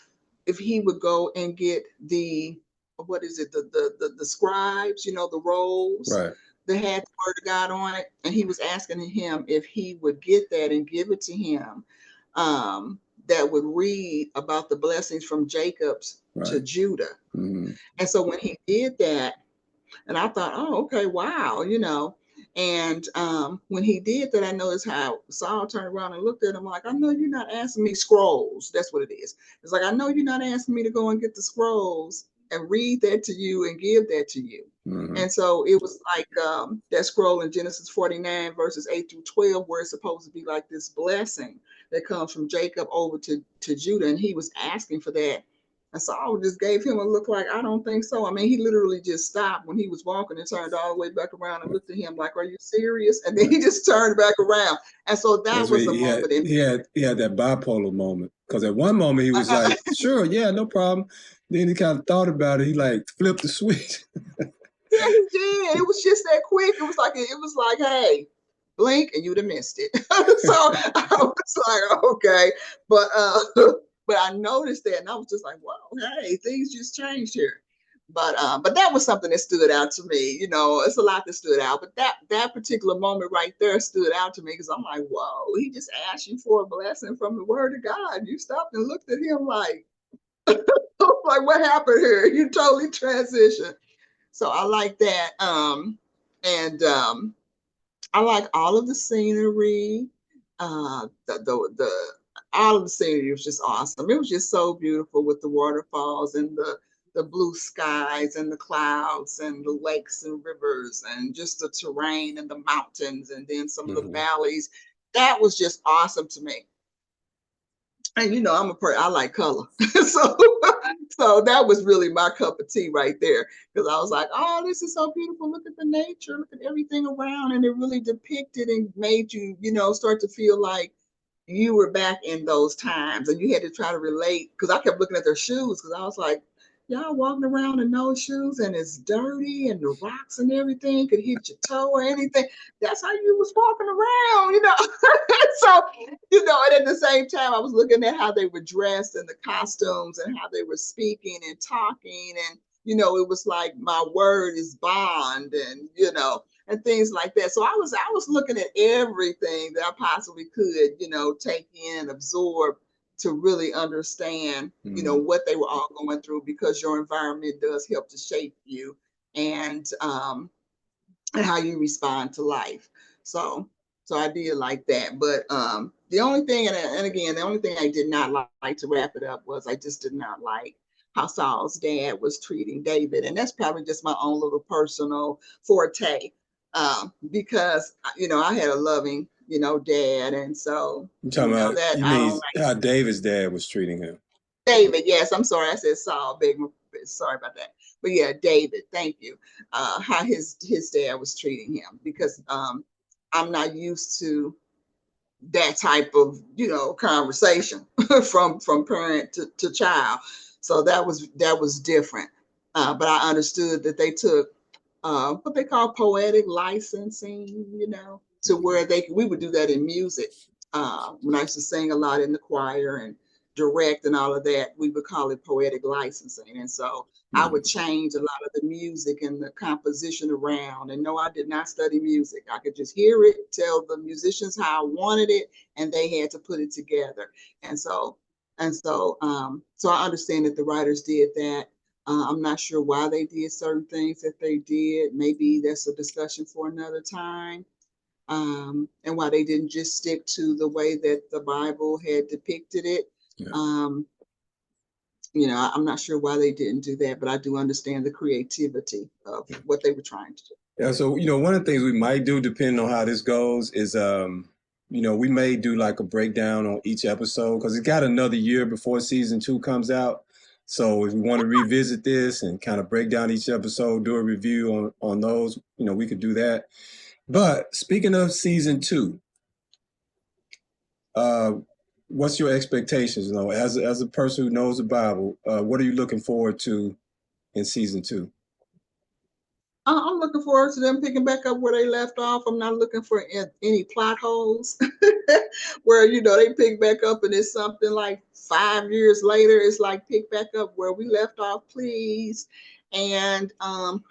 if he would go and get the, what is it, the scribes, the rolls that had the word of God on it. And he was asking him if he would get that and give it to him, that would read about the blessings from Jacob's to Judah. And so when he did that, and I thought, oh, okay, wow, And when he did that, I noticed how Saul turned around and looked at him like, I know you're not asking me scrolls. That's what it is. It's like, I know you're not asking me to go and get the scrolls and read that to you and give that to you. And so it was like that scroll in Genesis 49, verses 8 through 12, where it's supposed to be like this blessing that comes from Jacob over to Judah. And he was asking for that. And Saul just gave him a look like, I don't think so. I mean, he literally just stopped when he was walking and turned all the way back around and looked at him like, are you serious? And then he just turned back around. And so that was a moment. He had that bipolar moment. Because at one moment he was like, sure, yeah, no problem. Then he kind of thought about it. He like flipped the switch. Yeah, he did. It was just that quick. It was like, hey, blink and you'd have missed it. So I was like, okay. But I noticed that and I was just like, wow, hey, things just changed here. But that was something that stood out to me. It's a lot that stood out. But that particular moment right there stood out to me because I'm like, whoa, he just asked you for a blessing from the word of God. You stopped and looked at him like, like, what happened here? You totally transitioned. So I like that. And I like all of the scenery. All of the scenery was just awesome. It was just so beautiful with the waterfalls and the the blue skies and the clouds and the lakes and rivers and just the terrain and the mountains and then some of the valleys. That was just awesome to me. And you know, I like color. so so that was really my cup of tea right there. Because I was like, oh, this is so beautiful. Look at the nature, look at everything around. And it really depicted and made you, you know, start to feel like you were back in those times and you had to try to relate. Because I kept looking at their shoes because I was like, y'all walking around in no shoes and it's dirty and the rocks and everything could hit your toe or anything. That's how you was walking around, you know. So, you know, and at the same time, I was looking at how they were dressed and the costumes and how they were speaking and talking. And, you know, it was like my word is bond and, you know, and things like that. So I was looking at everything that I possibly could, you know, take in, absorb to really understand, you know, what they were all going through because your environment does help to shape you and how you respond to life. So I did like that. But the only thing, and again, the only thing I did not like to wrap it up was I just did not like how Saul's dad was treating David. And that's probably just my own little personal forte because, you know, I had a loving, you know, dad. And so, You talking you know, about, that you I mean don't like how David's dad was treating him? David, yes, I'm sorry. I said Saul, big, sorry about that. But yeah, David, thank you. How his dad was treating him because I'm not used to that type of, you know, conversation from parent to child. So that was different. But I understood that they took what they call poetic licensing, you know, to where we would do that in music. When I used to sing a lot in the choir and direct and all of that, we would call it poetic licensing. And so I would change a lot of the music and the composition around. And no, I did not study music. I could just hear it, tell the musicians how I wanted it, and they had to put it together. And so so I understand that the writers did that. I'm not sure why they did certain things that they did. Maybe that's a discussion for another time. And why they didn't just stick to the way that the Bible had depicted it. Yeah. You know, I'm not sure why they didn't do that, but I do understand the creativity of what they were trying to do. Yeah, so, you know, one of the things we might do, depending on how this goes, is, you know, we may do like a breakdown on each episode because it's got another year before season 2 comes out. So if we want to revisit this and kind of break down each episode, do a review on those, you know, we could do that. But speaking of season 2, what's your expectations? You know, as a person who knows the Bible, what are you looking forward to in season 2? I'm looking forward to them picking back up where they left off. I'm not looking for any plot holes where, you know, they pick back up and it's something like 5 years later. It's like pick back up where we left off, please. And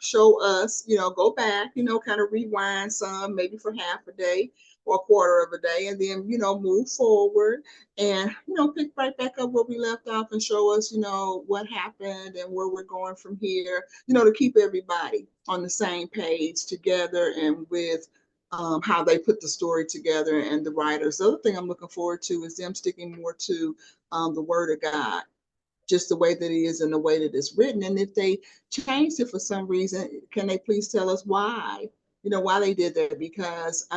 show us, you know, go back, you know, kind of rewind some, maybe for half a day or a quarter of a day, and then, you know, move forward and, you know, pick right back up where we left off and show us, you know, what happened and where we're going from here, you know, to keep everybody on the same page together and with how they put the story together and the writers. The other thing I'm looking forward to is them sticking more to the Word of God, just the way that it is and the way that it's written. And if they changed it for some reason, can they please tell us why? You know, why they did that? Because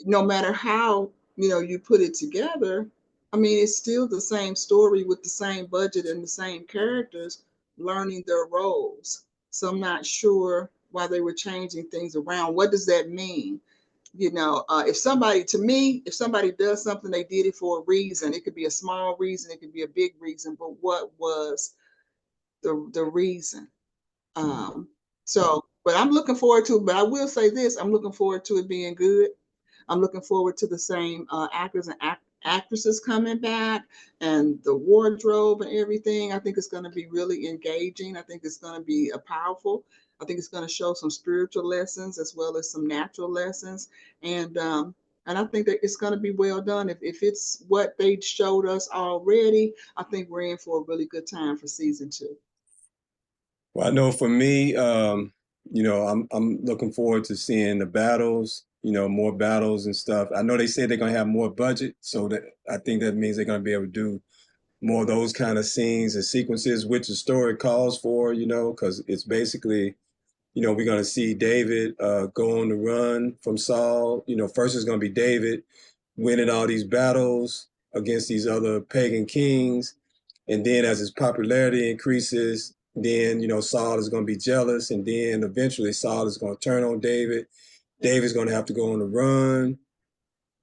no matter how, you know, you put it together, I mean, it's still the same story with the same budget and the same characters learning their roles. So I'm not sure why they were changing things around. What does that mean? You know, if somebody does something, they did it for a reason. It could be a small reason, it could be a big reason, but what was the reason? But I'm looking forward to it. But I will say this: I'm looking forward to it being good. I'm looking forward to the same actors and actresses coming back and the wardrobe and everything. I think it's going to be really engaging. I think it's going to be powerful. I think it's going to show some spiritual lessons as well as some natural lessons. And I think that it's going to be well done. If it's what they showed us already, I think we're in for a really good time for season 2. Well, I know for me, you know, I'm looking forward to seeing the battles, you know, more battles and stuff. I know they said they're going to have more budget, so that I think that means they're going to be able to do more of those kind of scenes and sequences, which the story calls for, you know, because it's basically, you know, we're going to see David go on the run from Saul. You know, first it's going to be David winning all these battles against these other pagan kings. And then as his popularity increases, then, you know, Saul is going to be jealous. And then eventually Saul is going to turn on David. David's going to have to go on the run.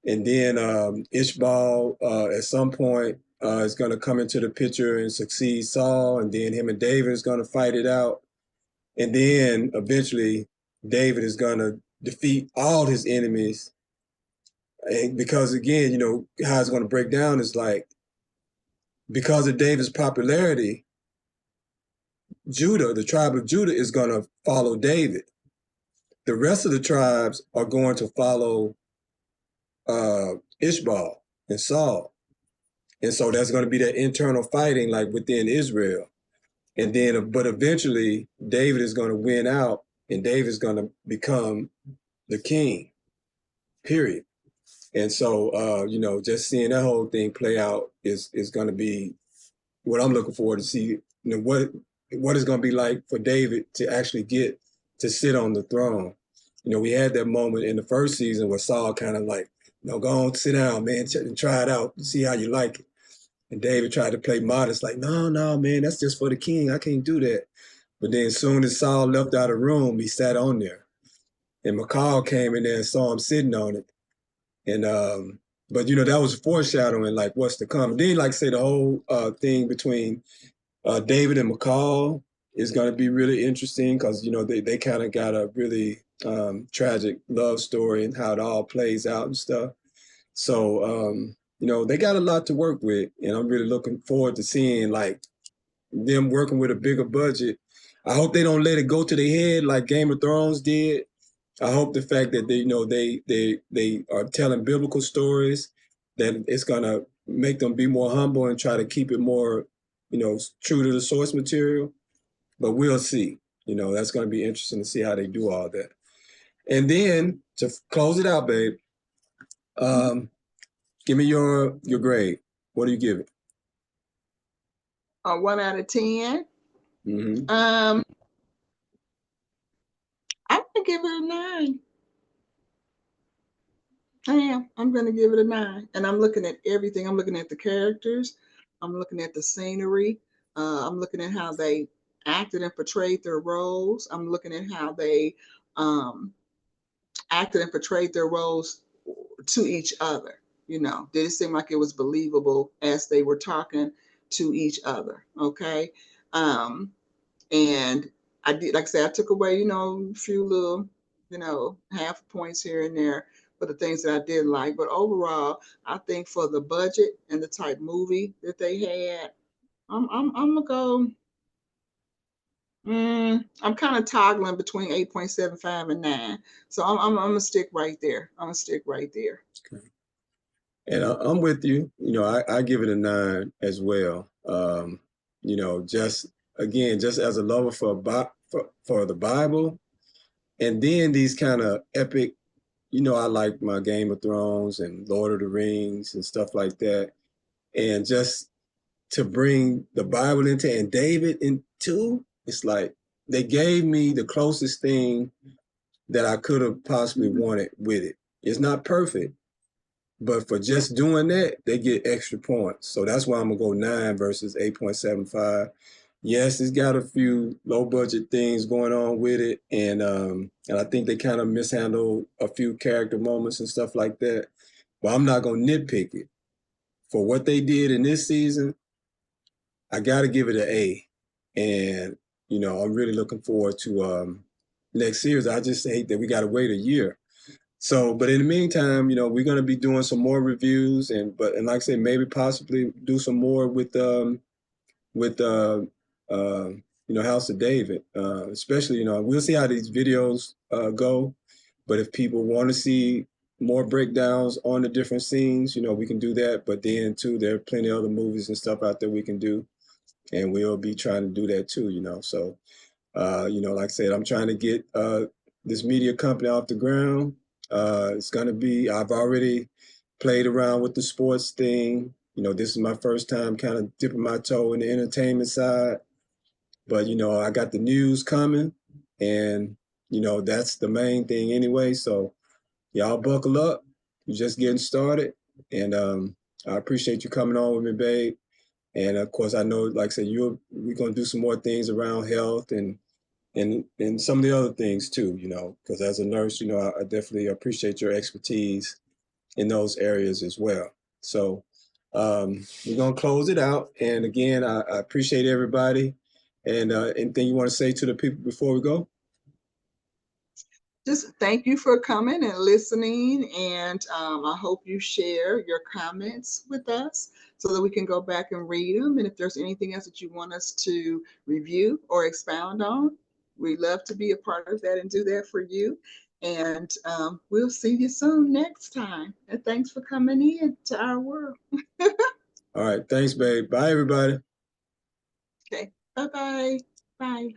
And then Ishbal at some point is going to come into the picture and succeed Saul. And then him and David is going to fight it out. And then eventually David is going to defeat all his enemies. And because again, you know, how it's going to break down is like, because of David's popularity, Judah, the tribe of Judah, is going to follow David. The rest of the tribes are going to follow Ishbal and Saul. And so there's going to be that internal fighting like within Israel. And then, but eventually David is going to win out and David's going to become the king, period. And so, you know, just seeing that whole thing play out is going to be what I'm looking forward to see, you know, what it's going to be like for David to actually get to sit on the throne. You know, we had that moment in the first season where Saul kind of like, you know, go on, sit down, man, and try it out, see how you like it. And David tried to play modest, like, no, man, that's just for the king. I can't do that. But then as soon as Saul left out of the room, he sat on there. And McCall came in there and saw him sitting on it. And, but, you know, that was foreshadowing, like, what's to come. And then, like, say, the whole thing between David and McCall is going to be really interesting because, you know, they kind of got a really tragic love story and how it all plays out and stuff. So, you know, they got a lot to work with. And I'm really looking forward to seeing, like, them working with a bigger budget. I hope they don't let it go to their head like Game of Thrones did. I hope the fact that they, you know, they are telling biblical stories, that it's gonna make them be more humble and try to keep it more, you know, true to the source material. But we'll see. You know, that's gonna be interesting to see how they do all that. And then to close it out, babe, give me your grade. What do you give it? 1 out of 10. Mm-hmm. I'm gonna give it a 9. I am. I'm gonna give it a 9. And I'm looking at everything. I'm looking at the characters. I'm looking at the scenery. I'm looking at how they acted and portrayed their roles. I'm looking at how they acted and portrayed their roles to each other. You know, did it seem like it was believable as they were talking to each other? Okay. And I did, like I said, I took away, you know, a few little, you know, half points here and there for the things that I did like. But overall, I think for the budget and the type movie that they had, I'm gonna go. I'm kind of toggling between 8.75 and 9, so I'm gonna stick right there. I'm gonna stick right there. Okay. And I'm with you. You know, I give it a 9 as well. You know, just again, just as a lover for the Bible, and then these kind of epic. You know, I like my Game of Thrones and Lord of the Rings and stuff like that, and just to bring the Bible into and David into, it's like they gave me the closest thing that I could have possibly wanted with it. It's not perfect, but for just doing that, they get extra points. So that's why I'm gonna go 9 versus 8.75. Yes, it's got a few low budget things going on with it, and I think they kind of mishandled a few character moments and stuff like that. But I'm not gonna nitpick it. For what they did in this season, I gotta give it an A. And you know, I'm really looking forward to next series. I just hate that we gotta wait a year. So, but in the meantime, you know, we're gonna be doing some more reviews, and like I said, maybe possibly do some more with you know, House of David. Especially, you know, we'll see how these videos go. But if people want to see more breakdowns on the different scenes, you know, we can do that. But then too, there are plenty of other movies and stuff out there we can do, and we'll be trying to do that too. You know, so you know, like I said, I'm trying to get this media company off the ground. It's gonna be. I've already played around with the sports thing. This is my first time kind of dipping my toe in the entertainment side. But, I got the news coming, and, that's the main thing anyway. So y'all buckle up. We're just getting started. And I appreciate you coming on with me, babe. And of course, I know, like I said, we're going to do some more things around health and some of the other things too, because as a nurse, I definitely appreciate your expertise in those areas as well. So we're going to close it out. And again, I appreciate everybody. And anything you want to say to the people before we go? Just thank you for coming and listening. And I hope you share your comments with us so that we can go back and read them. And if there's anything else that you want us to review or expound on, we'd love to be a part of that and do that for you. And we'll see you soon next time. And thanks for coming in to our world. All right. Thanks, babe. Bye, everybody. Okay. Bye-bye. Bye.